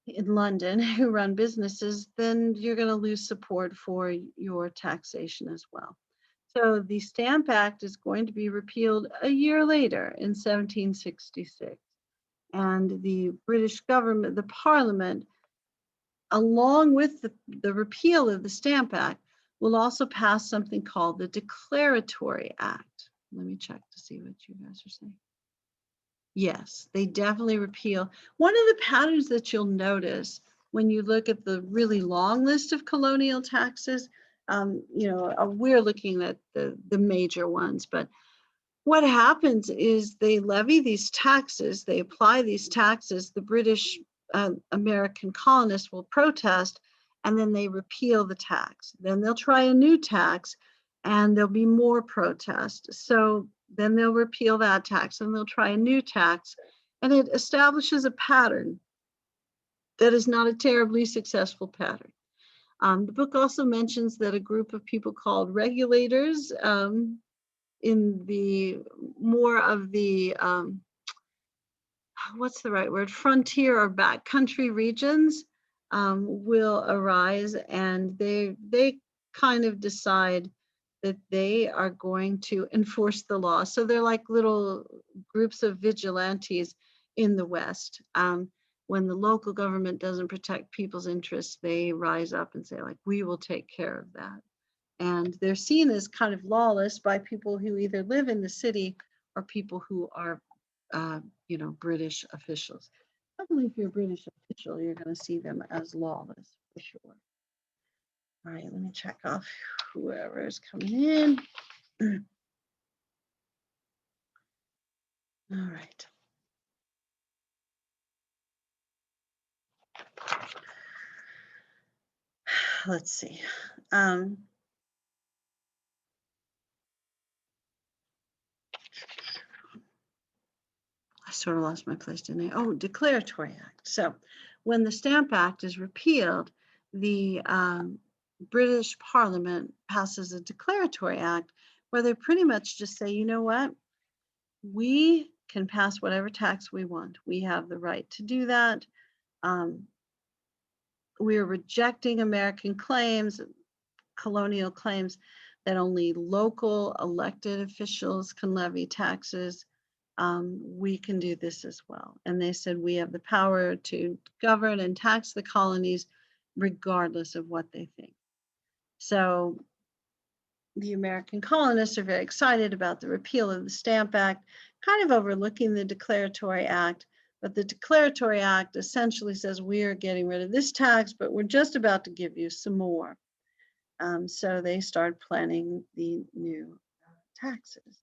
in London who run businesses, then you're going to lose support for your taxation as well. So the Stamp Act is going to be repealed a year later in 1766. And the British government, the Parliament, along with the repeal of the Stamp Act, will also pass something called the Declaratory Act. Let me check to see what you guys are saying. Yes, they definitely repeal. One of the patterns that you'll notice when you look at the really long list of colonial taxes, we're looking at the major ones, but what happens is they levy these taxes, they apply these taxes, the British American colonists will protest, and then they repeal the tax. Then they'll try a new tax, and there'll be more protest. So then they'll repeal that tax, and they'll try a new tax, and it establishes a pattern that is not a terribly successful pattern. The book also mentions that a group of people called regulators in the more of the what's the right word, frontier or backcountry regions will arise, and they kind of decide that they are going to enforce the law. So they're like little groups of vigilantes in the West. When the local government doesn't protect people's interests, they rise up and say, like, we will take care of that. And they're seen as kind of lawless by people who either live in the city or people who are, British officials. Probably if you're a British official, you're going to see them as lawless for sure. All right, let me check off whoever is coming in. All right. Let's see. I sort of lost my place, didn't I? Oh, Declaratory Act. So when the Stamp Act is repealed, the British Parliament passes a Declaratory Act where they pretty much just say, you know what? We can pass whatever tax we want. We have the right to do that. We are rejecting American claims, colonial claims that only local elected officials can levy taxes. We can do this as well. And they said we have the power to govern and tax the colonies regardless of what they think. So the American colonists are very excited about the repeal of the Stamp Act, kind of overlooking the Declaratory Act. But the Declaratory Act essentially says we are getting rid of this tax, but we're just about to give you some more. So they start planning the new taxes.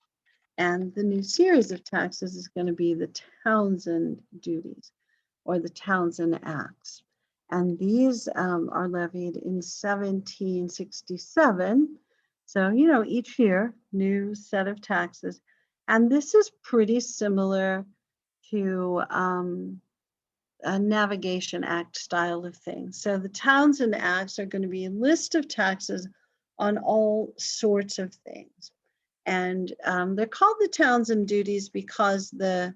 And the new series of taxes is going to be the Townshend duties or the Townshend Acts. And these are levied in 1767. So, each year, new set of taxes. And this is pretty similar to a Navigation Act style of things. So the Townshend Acts are going to be a list of taxes on all sorts of things. And they're called the Townshend duties because they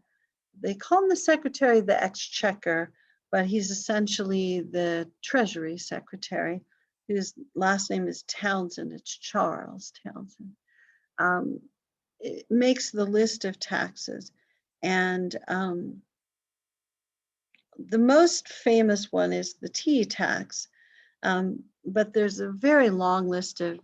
call him the Secretary of the Exchequer, but he's essentially the Treasury Secretary, whose last name is Townshend. It's Charles Townshend. It makes the list of taxes. And the most famous one is the tea tax. But there's a very long list of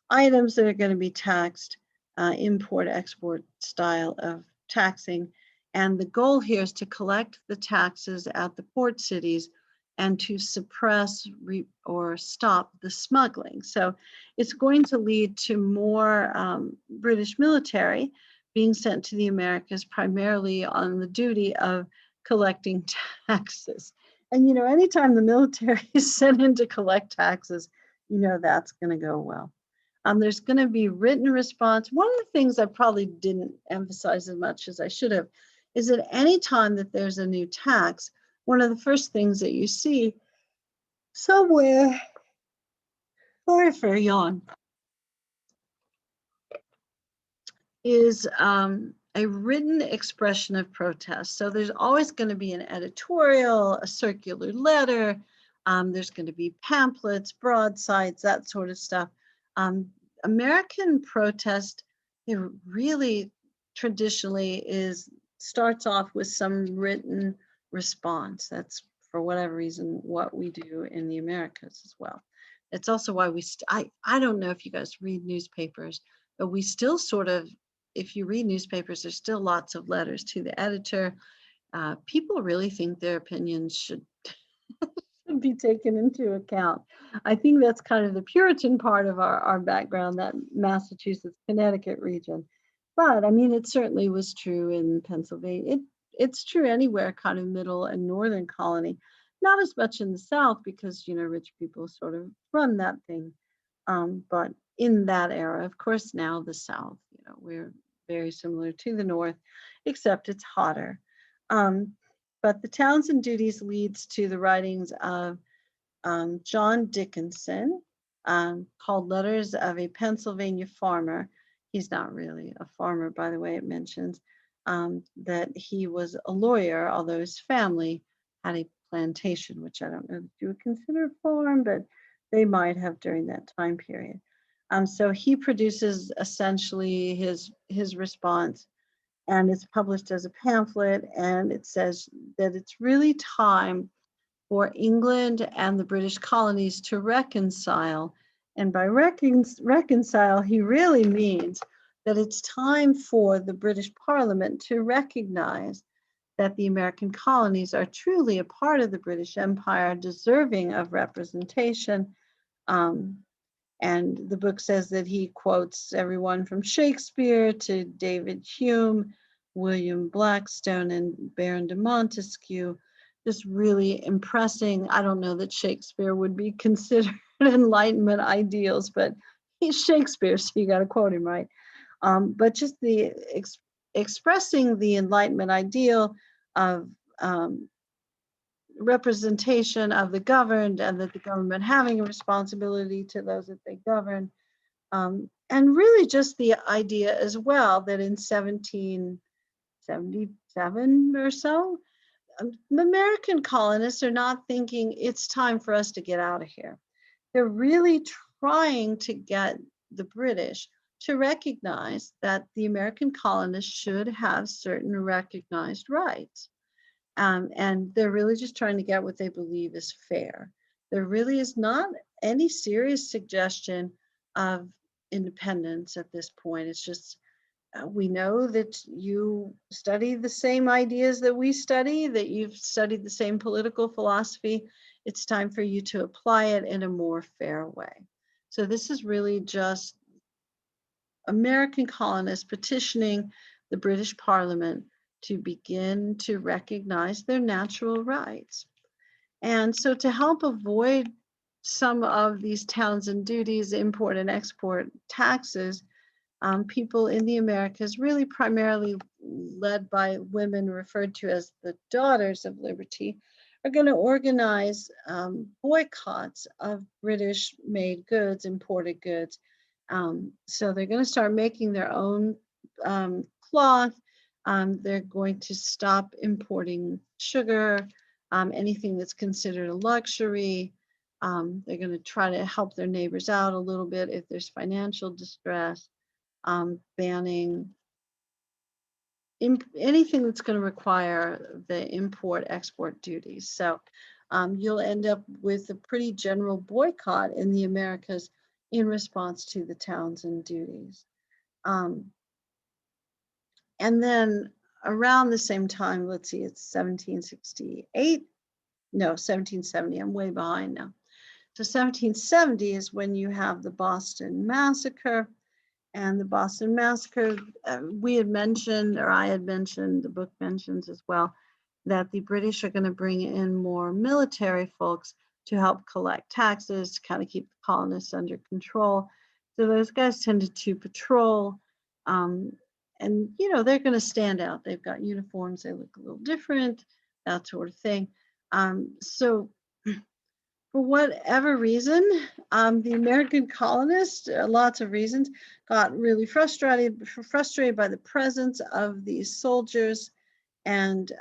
items that are going to be taxed, import-export style of taxing. And the goal here is to collect the taxes at the port cities and to suppress or stop the smuggling. So it's going to lead to more British military being sent to the Americas, primarily on the duty of collecting taxes. And, you know, anytime the military is sent in to collect taxes, you know, that's going to go well. There's going to be written response. One of the things I probably didn't emphasize as much as I should have is that any time that there's a new tax, one of the first things that you see somewhere, sorry for a yawn, is a written expression of protest. So there's always going to be an editorial, a circular letter, there's going to be pamphlets, broadsides, that sort of stuff. American protest, it really traditionally starts off with some written response. That's, for whatever reason, what we do in the Americas as well. It's also why I don't know if you guys read newspapers, but we still sort of, if you read newspapers, there's still lots of letters to the editor. People really think their opinions should be taken into account. I think that's kind of the Puritan part of our background, that Massachusetts, Connecticut region. But I mean, it certainly was true in Pennsylvania. It's true anywhere, kind of middle and northern colony. Not as much in the South because, you know, rich people sort of run that thing. But in that era, of course, now the South, you know, we're very similar to the North, except it's hotter. But the Townsend Duties leads to the writings of John Dickinson, called Letters of a Pennsylvania Farmer. He's not really a farmer, by the way. It mentions that he was a lawyer, although his family had a plantation, which I don't know if you would consider a farm, but they might have during that time period. So he produces essentially his response, and it's published as a pamphlet, and it says that it's really time for England and the British colonies to reconcile. And by reconcile, he really means that it's time for the British Parliament to recognize that the American colonies are truly a part of the British Empire, deserving of representation. And the book says that he quotes everyone from Shakespeare to David Hume, William Blackstone, and Baron de Montesquieu, just really impressing. I don't know that Shakespeare would be considered Enlightenment ideals, but he's Shakespeare, so you got to quote him, right? But just the expressing the Enlightenment ideal of representation of the governed, and that the government having a responsibility to those that they govern. And really just the idea as well that in 1777 or so, American colonists are not thinking it's time for us to get out of here. They're really trying to get the British to recognize that the American colonists should have certain recognized rights. And they're really just trying to get what they believe is fair. There really is not any serious suggestion of independence at this point. It's just, we know that you study the same ideas that we study, that you've studied the same political philosophy. It's time for you to apply it in a more fair way. So this is really just American colonists petitioning the British Parliament to begin to recognize their natural rights. And so to help avoid some of these Townsend duties, import and export taxes, people in the Americas, really primarily led by women referred to as the Daughters of Liberty, are going to organize boycotts of British-made goods, imported goods. So they're going to start making their own cloth. They're going to stop importing sugar, anything that's considered a luxury. They're going to try to help their neighbors out a little bit if there's financial distress, banning anything that's going to require the import-export duties. So you'll end up with a pretty general boycott in the Americas in response to the Townsend duties. And then around the same time, let's see, it's 1768. No, 1770. I'm way behind now. So 1770 is when you have the Boston Massacre. And the Boston Massacre, we had mentioned, or I had mentioned, the book mentions as well, that the British are going to bring in more military folks to help collect taxes, to kind of keep the colonists under control. So those guys tended to patrol, and they're going to stand out. They've got uniforms, they look a little different, that sort of thing. So for whatever reason, the American colonists, lots of reasons, got really frustrated by the presence of these soldiers, and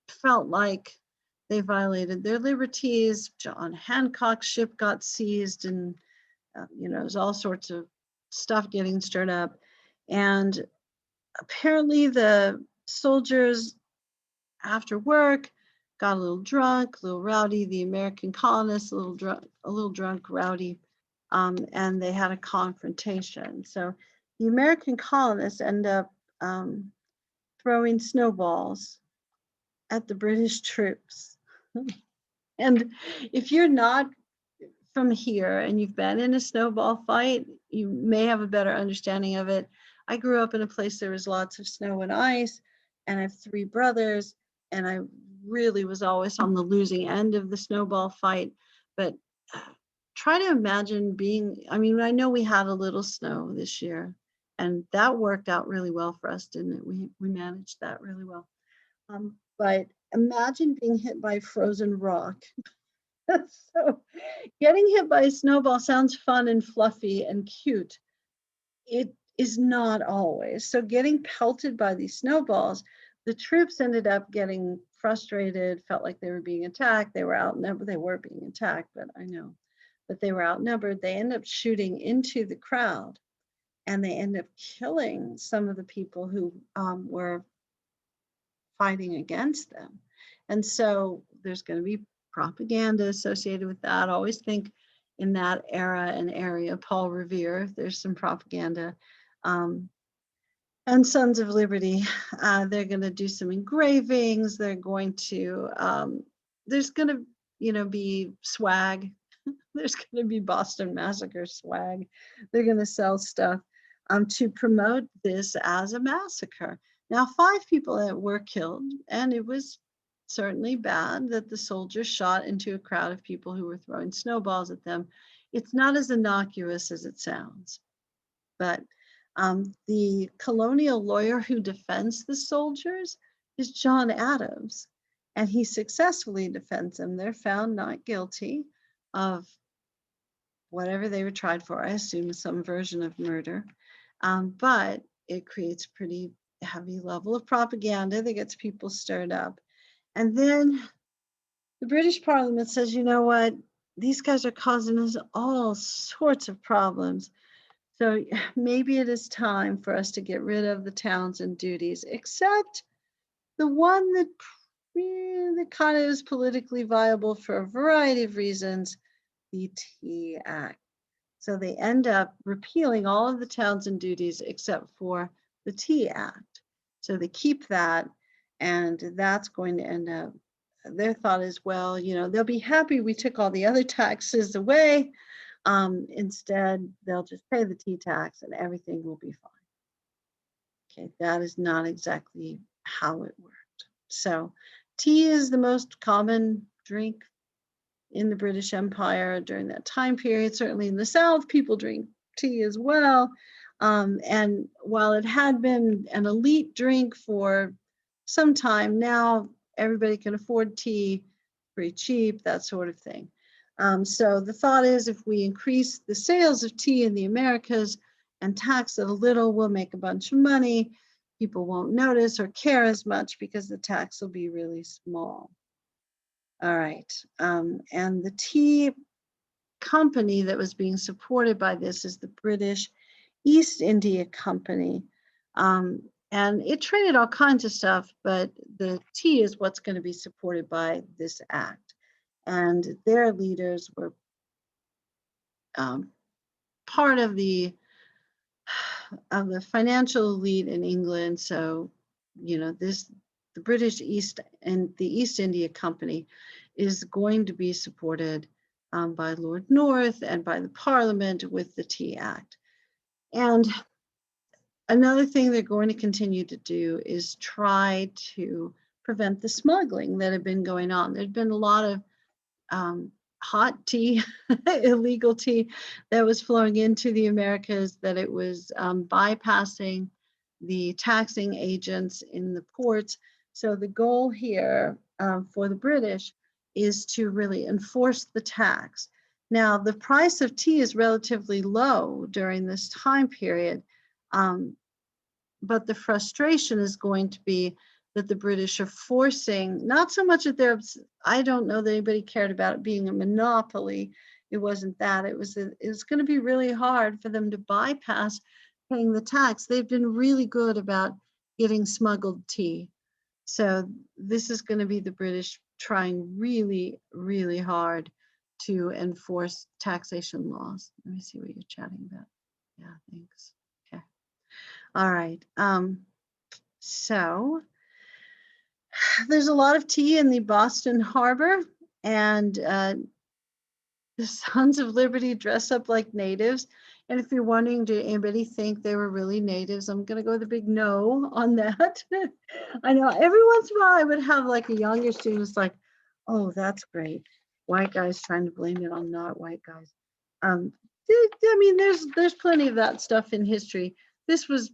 felt like they violated their liberties. John Hancock's ship got seized, and there's all sorts of stuff getting stirred up. And apparently the soldiers, after work, got a little drunk, a little rowdy. The American colonists, a little drunk, rowdy, and they had a confrontation. So the American colonists end up throwing snowballs at the British troops. And if you're not from here and you've been in a snowball fight, you may have a better understanding of it. I grew up in a place there was lots of snow and ice, and I have 3 brothers, and I really was always on the losing end of the snowball fight. But try to imagine I know we had a little snow this year, and that worked out really well for us, didn't it? We managed that really well. But imagine being hit by frozen rock. So getting hit by a snowball sounds fun and fluffy and cute. It is not always. So getting pelted by these snowballs, the troops ended up getting frustrated, felt like they were being attacked. They were outnumbered. They were being attacked, but they were outnumbered. They ended up shooting into the crowd, and they ended up killing some of the people who were fighting against them. And so there's going to be propaganda associated with that. Always think in that era and area, Paul Revere, there's some propaganda. And Sons of Liberty, they're going to do some engravings. They're going to, there's going to, be swag. There's going to be Boston Massacre swag. They're going to sell stuff to promote this as a massacre. Now, 5 people were killed, and it was certainly bad that the soldiers shot into a crowd of people who were throwing snowballs at them. It's not as innocuous as it sounds. But the colonial lawyer who defends the soldiers is John Adams, and he successfully defends them. They're found not guilty of whatever they were tried for. I assume some version of murder, but it creates a pretty heavy level of propaganda that gets people stirred up. And then the British Parliament says, you know what, these guys are causing us all sorts of problems. So maybe it is time for us to get rid of the Townsend duties, except the one that kind of is politically viable for a variety of reasons, the Tea Act. So they end up repealing all of the Townsend duties except for the Tea Act. So they keep that, and that's going to end up, their thought is, well, they'll be happy we took all the other taxes away. Instead, they'll just pay the tea tax and everything will be fine. Okay, that is not exactly how it worked. So tea is the most common drink in the British Empire during that time period. Certainly in the South, people drink tea as well. And while it had been an elite drink for some time, now everybody can afford tea, pretty cheap, that sort of thing. So the thought is, if we increase the sales of tea in the Americas and tax it a little, we'll make a bunch of money. People won't notice or care as much because the tax will be really small. All right, and the tea company that was being supported by this is the British East India Company. And it traded all kinds of stuff, but the tea is what's going to be supported by this act. And their leaders were um, part of the financial elite in England. So, the British East and the East India Company is going to be supported by Lord North and by the Parliament with the Tea Act. And another thing they're going to continue to do is try to prevent the smuggling that had been going on. There'd been a lot of hot tea, illegal tea that was flowing into the Americas, that it was bypassing the taxing agents in the ports. So the goal here for the British is to really enforce the tax. Now, the price of tea is relatively low during this time period, but the frustration is going to be that the British are forcing, not so much that I don't know that anybody cared about it being a monopoly. It wasn't that. It was going to be really hard for them to bypass paying the tax. They've been really good about getting smuggled tea. So this is going to be the British trying really, really hard to enforce taxation laws. Let me see what you're chatting about. Yeah, thanks. Okay. All right. So there's a lot of tea in the Boston Harbor, and the Sons of Liberty dress up like natives. And if you're wondering, did anybody think they were really natives? I'm going to go with a big no on that. I know every once in a while I would have like a younger student like, oh, that's great. White guys trying to blame it on not white guys. I mean, there's plenty of that stuff in history. This was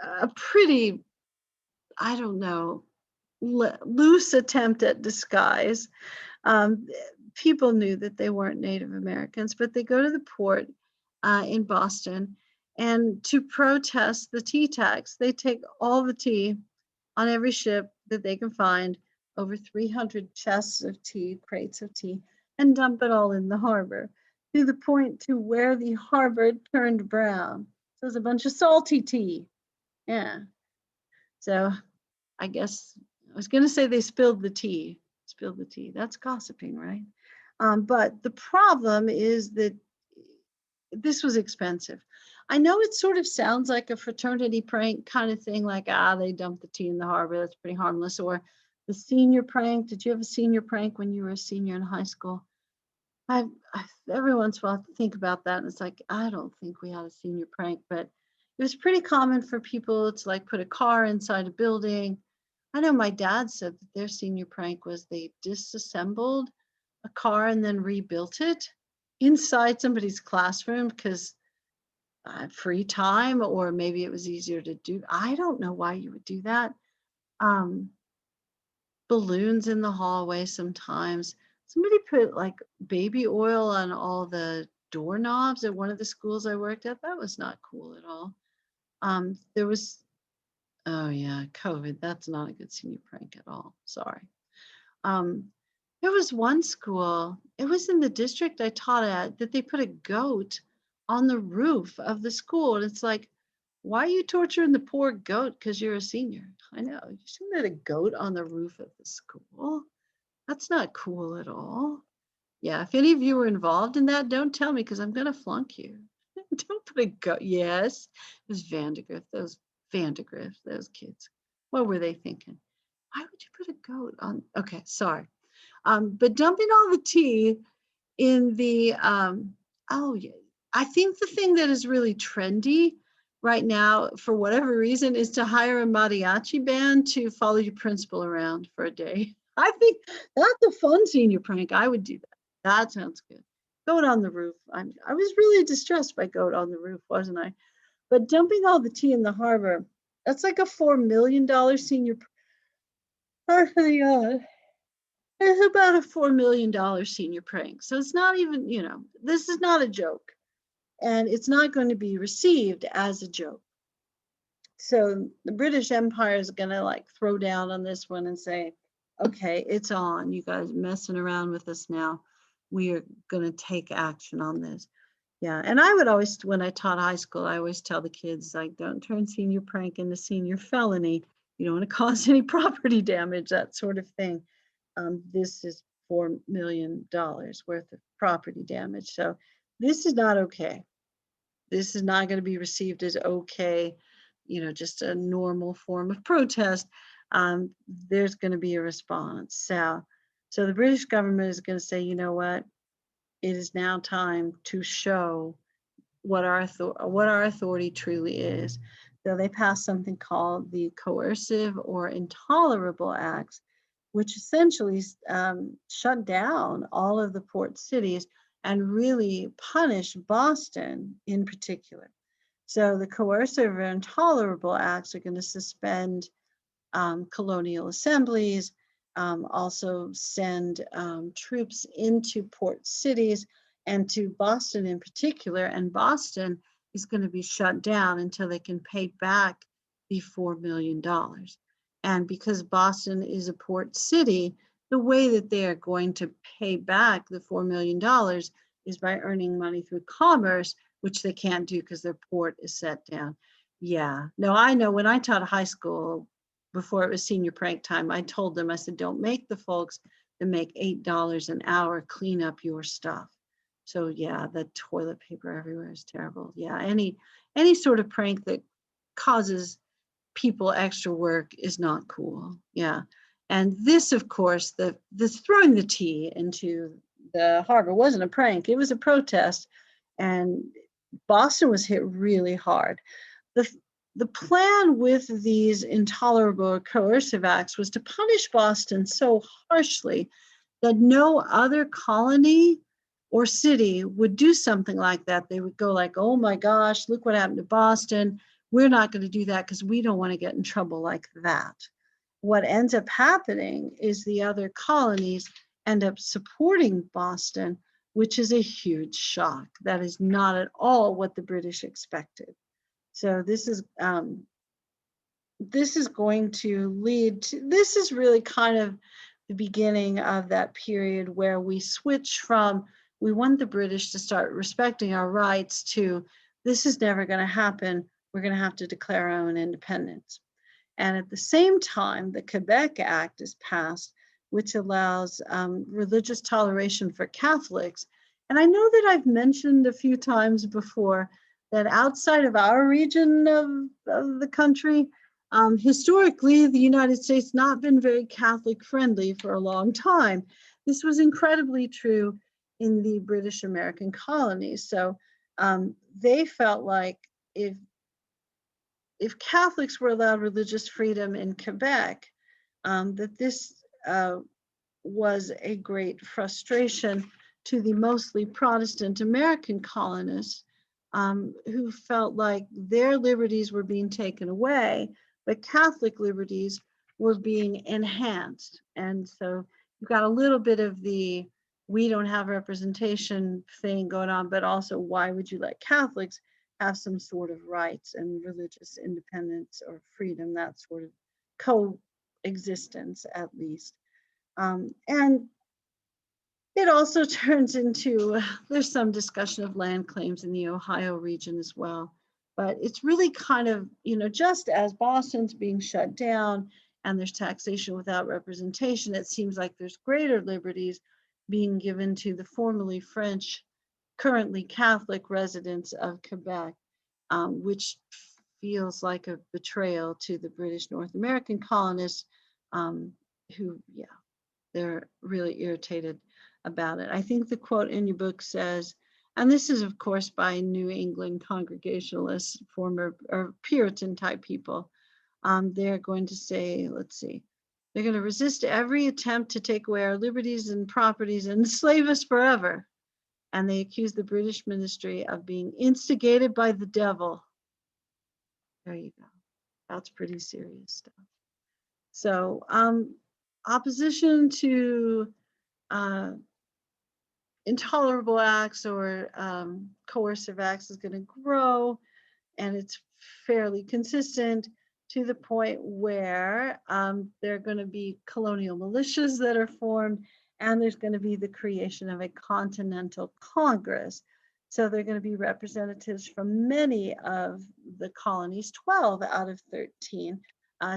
a pretty, I don't know, loose attempt at disguise. People knew that they weren't Native Americans, but they go to the port in Boston, and to protest the tea tax, they take all the tea on every ship that they can find, over 300 chests of tea, crates of tea, and dump it all in the harbor, to the point to where the harbor turned brown. So it's a bunch of salty tea. Yeah. So I guess I was going to say they spilled the tea. Spilled the tea. That's gossiping, right? But the problem is that this was expensive. I know it sort of sounds like a fraternity prank kind of thing, like, they dumped the tea in the harbor. That's pretty harmless. Or the senior prank. Did you have a senior prank when you were a senior in high school? I every once in a while think about that, and it's like, I don't think we had a senior prank, but it was pretty common for people to like put a car inside a building. I know my dad said that their senior prank was they disassembled a car and then rebuilt it inside somebody's classroom because free time, or maybe it was easier to do. I don't know why you would do that. Um, balloons in the hallway sometimes. Somebody put like baby oil on all the doorknobs at one of the schools I worked at. That was not cool at all. There was, oh yeah, COVID. That's not a good senior prank at all. Sorry. Um, there was one school, it was in the district I taught at, that they put a goat on the roof of the school. And it's like, why are you torturing the poor goat because you're a senior? I know, you shouldn't let a goat on the roof of the school. That's not cool at all. Yeah, if any of you were involved in that, don't tell me because I'm going to flunk you. Don't put a goat. Yes, it was Vandegrift, those kids. What were they thinking? Why would you put a goat on? Okay, sorry. But dumping all the tea in the, oh yeah, I think the thing that is really trendy right now, for whatever reason, is to hire a mariachi band to follow your principal around for a day. I think that's a fun senior prank. I would do that. That sounds good. Goat on the roof. I was really distressed by goat on the roof, wasn't I? But dumping all the tea in the harbor, that's like a $4 million senior. Oh my God. It's about a $4 million senior prank. So it's not even, this is not a joke. And it's not going to be received as a joke. So the British Empire is going to like throw down on this one and say, okay, it's on. You guys messing around with us now. We are going to take action on this. Yeah, and I would always, when I taught high school, I always tell the kids, like, don't turn senior prank into senior felony. You don't want to cause any property damage, that sort of thing. This is $4 million worth of property damage. So this is not okay. This is not going to be received as okay, just a normal form of protest. There's going to be a response. So the British government is going to say, you know what? It is now time to show what our authority truly is. So they passed something called the Coercive or Intolerable Acts, which essentially shut down all of the port cities and really punished Boston in particular. So the Coercive or Intolerable Acts are going to suspend colonial assemblies, also send troops into port cities and to Boston in particular. And Boston is going to be shut down until they can pay back the $4 million. And because Boston is a port city, the way that they are going to pay back the $4 million is by earning money through commerce, which they can't do because their port is set down. Yeah, no, I know when I taught high school, before it was senior prank time, I told them, I said, don't make the folks that make $8 an hour clean up your stuff. So yeah, the toilet paper everywhere is terrible. Yeah, any sort of prank that causes people extra work is not cool. Yeah. And this, of course, the throwing the tea into the harbor wasn't a prank, it was a protest. And Boston was hit really hard. The the plan with these intolerable or coercive acts was to punish Boston so harshly that no other colony or city would do something like that. They would go like, oh my gosh, look what happened to Boston. We're not going to do that because we don't want to get in trouble like that. What ends up happening is the other colonies end up supporting Boston, which is a huge shock. That is not at all what the British expected. So this is going to lead to, this is really kind of the beginning of that period where we switch from, we want the British to start respecting our rights, to this is never going to happen. We're going to have to declare our own independence. And at the same time, the Quebec Act is passed, which allows religious toleration for Catholics. And I know that I've mentioned a few times before that outside of our region of the country, historically, the United States not been very Catholic friendly for a long time. This was incredibly true in the British American colonies. So they felt like if Catholics were allowed religious freedom in Quebec, that this was a great frustration to the mostly Protestant American colonists, who felt like their liberties were being taken away, but Catholic liberties were being enhanced. And so you've got a little bit of the we don't have representation thing going on, but also why would you let Catholics have some sort of rights and religious independence or freedom, that sort of coexistence at least. And it also turns into, there's some discussion of land claims in the Ohio region as well. But it's really kind of, just as Boston's being shut down and there's taxation without representation, it seems like there's greater liberties being given to the formerly French, currently Catholic residents of Quebec, which feels like a betrayal to the British North American colonists, who, yeah, they're really irritated about it. I think the quote in your book says, and this is of course by New England Congregationalists, former or Puritan type people, they're going to say, let's see, they're going to resist every attempt to take away our liberties and properties and enslave us forever. And they accuse the British ministry of being instigated by the devil. There you go. That's pretty serious stuff. So opposition to intolerable acts or coercive acts is going to grow, and it's fairly consistent to the point where there are going to be colonial militias that are formed, and there's going to be the creation of a continental Congress. So they're going to be representatives from many of the colonies, 12 out of 13.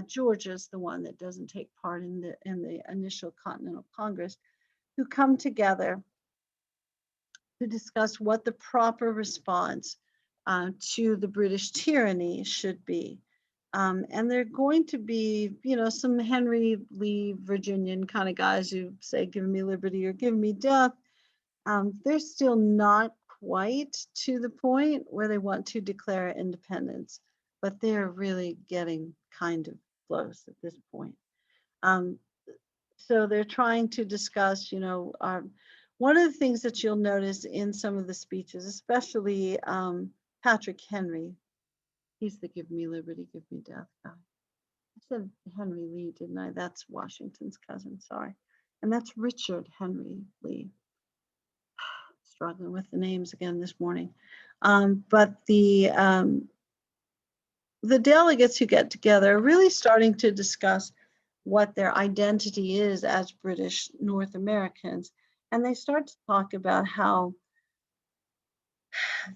Georgia's the one that doesn't take part in the initial Continental Congress, who come together to discuss what the proper response to the British tyranny should be. And they're going to be, some Henry Lee Virginian kind of guys who say, give me liberty or give me death. They're still not quite to the point where they want to declare independence, but they're really getting kind of close at this point. So they're trying to discuss, one of the things that you'll notice in some of the speeches, especially Patrick Henry, he's the give me liberty, give me death guy. I said Henry Lee, didn't I? That's Washington's cousin, sorry. And that's Richard Henry Lee. Struggling with the names again this morning. But the delegates who get together are really starting to discuss what their identity is as British North Americans. And they start to talk about how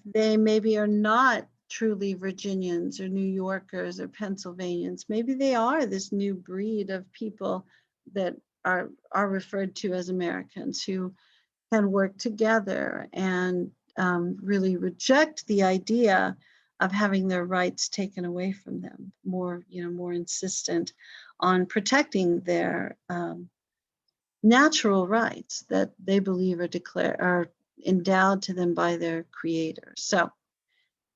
they maybe are not truly Virginians or New Yorkers or Pennsylvanians. Maybe they are this new breed of people that are referred to as Americans who can work together and really reject the idea of having their rights taken away from them, more insistent on protecting their natural rights that they believe are endowed to them by their creator. So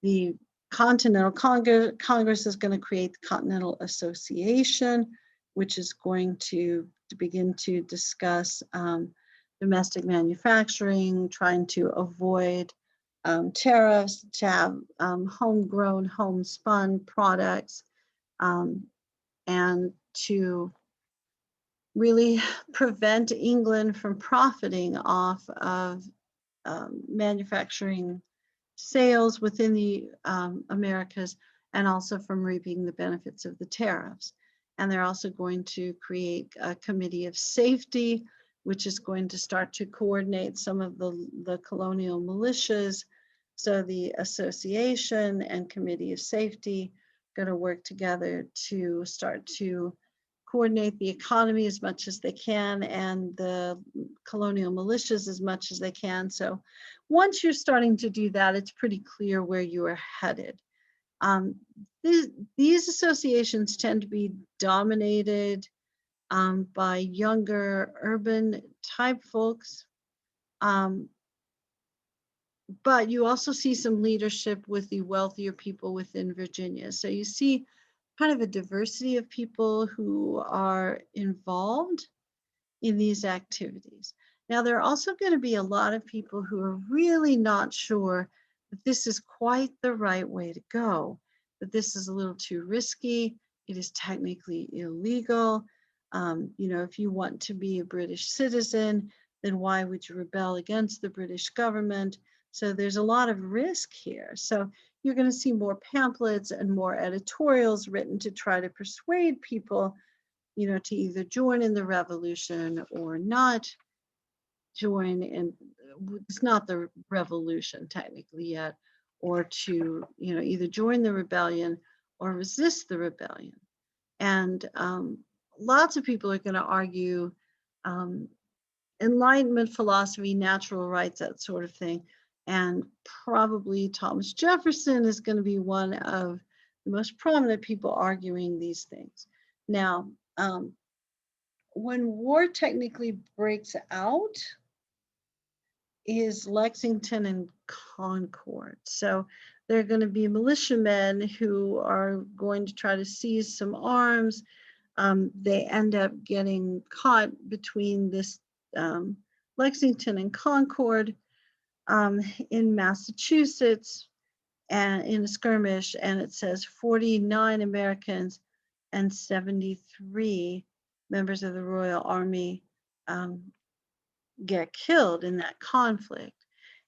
the Continental Congress is going to create the Continental Association, which is going to begin to discuss domestic manufacturing, trying to avoid tariffs, to have homegrown, homespun products, and to really prevent England from profiting off of manufacturing sales within the Americas, and also from reaping the benefits of the tariffs. And they're also going to create a committee of safety, which is going to start to coordinate some of the colonial militias. So the association and committee of safety going to work together to start to coordinate the economy as much as they can and the colonial militias as much as they can. So once you're starting to do that, it's pretty clear where you are headed. These associations tend to be dominated by younger urban type folks. But you also see some leadership with the wealthier people within Virginia. So you see kind of a diversity of people who are involved in these activities. Now, there are also going to be a lot of people who are really not sure that this is quite the right way to go, that this is a little too risky. It is technically illegal. If you want to be a British citizen, then why would you rebel against the British government? So there's a lot of risk here. So you're going to see more pamphlets and more editorials written to try to persuade people, to either join in the revolution or not join in. It's not the revolution technically yet, or to, either join the rebellion or resist the rebellion. And lots of people are going to argue Enlightenment philosophy, natural rights, that sort of thing. And probably Thomas Jefferson is going to be one of the most prominent people arguing these things. Now, when war technically breaks out is Lexington and Concord. So there are going to be militiamen who are going to try to seize some arms. They end up getting caught between this Lexington and Concord in Massachusetts and in a skirmish, and it says 49 Americans and 73 members of the Royal Army get killed in that conflict.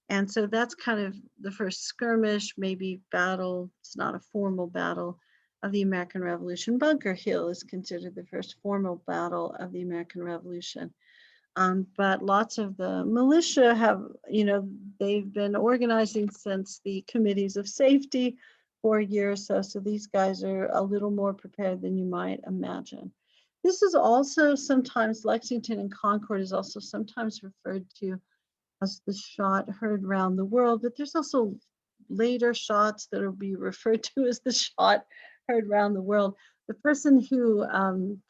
And so that's kind of the first skirmish, maybe battle. It's not a formal battle of the American Revolution. Bunker Hill is considered the first formal battle of the American Revolution. But lots of the militia have, they've been organizing since the committees of safety for a year or so. So these guys are a little more prepared than you might imagine. This is also sometimes, Lexington and Concord is also sometimes referred to as the shot heard around the world, but there's also later shots that will be referred to as the shot heard around the world. The person who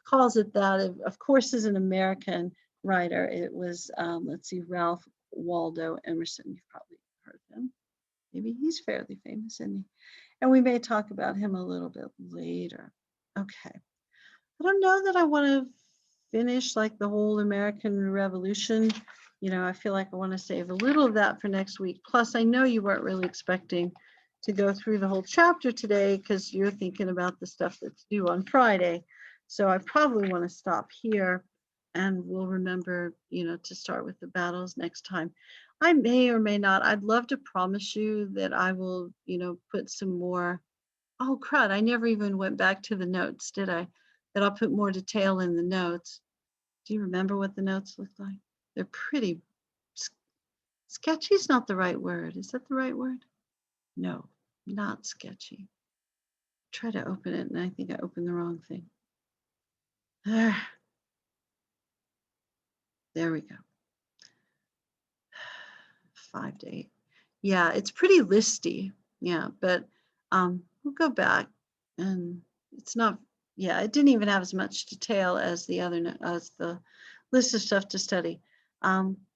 calls it that, of course, is an American writer. It was, let's see, Ralph Waldo Emerson. You've probably heard of him. Maybe he's fairly famous, isn't he? And we may talk about him a little bit later. Okay. I don't know that I want to finish like the whole American Revolution. I feel like I want to save a little of that for next week. Plus, I know you weren't really expecting to go through the whole chapter today because you're thinking about the stuff that's due on Friday. So I probably want to stop here, and we'll remember, to start with the battles next time. I may or may not. I'd love to promise you that I will, put some more. Oh, crud. I never even went back to the notes, did I? That I'll put more detail in the notes. Do you remember what the notes look like? They're pretty sketchy is not the right word. Is that the right word? No, not sketchy. Try to open it, and I think I opened the wrong thing. There we go. 5 to 8. Yeah, it's pretty listy. Yeah, but we'll go back, and it's not. Yeah, it didn't even have as much detail as the list of stuff to study.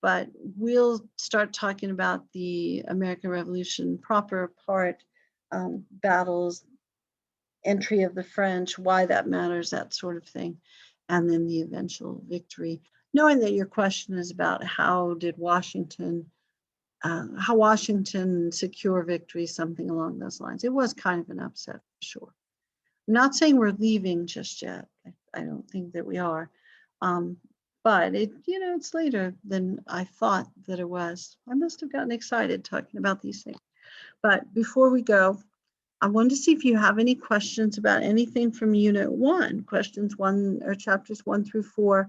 But we'll start talking about the American Revolution proper part, battles, entry of the French, why that matters, that sort of thing, and then the eventual victory. Knowing that your question is about how Washington secure victory, something along those lines. It was kind of an upset, for sure. I'm not saying we're leaving just yet. I don't think that we are. But it's later than I thought that it was. I must have gotten excited talking about these things. But before we go, I wanted to see if you have any questions about anything from Unit 1, questions 1 or chapters 1 through 4,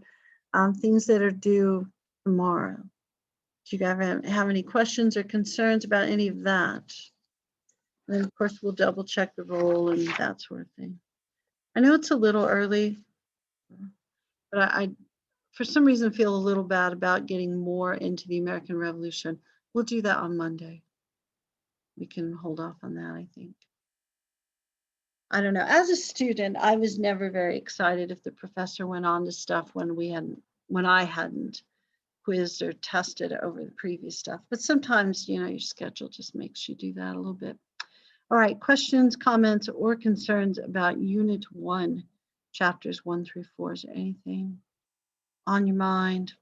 things that are due tomorrow. Do you guys have any questions or concerns about any of that? And then, of course, we'll double check the roll and that sort of thing. I know it's a little early, but I for some reason, feel a little bad about getting more into the American Revolution. We'll do that on Monday. We can hold off on that, I think. I don't know. As a student, I was never very excited if the professor went on to stuff when I hadn't quizzed or tested over the previous stuff. But sometimes, your schedule just makes you do that a little bit. All right, questions, comments, or concerns about Unit 1, chapters 1 through 4? Is there anything on your mind?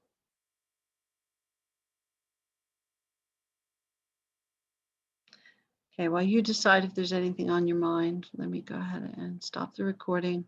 Okay, while you decide if there's anything on your mind, let me go ahead and stop the recording.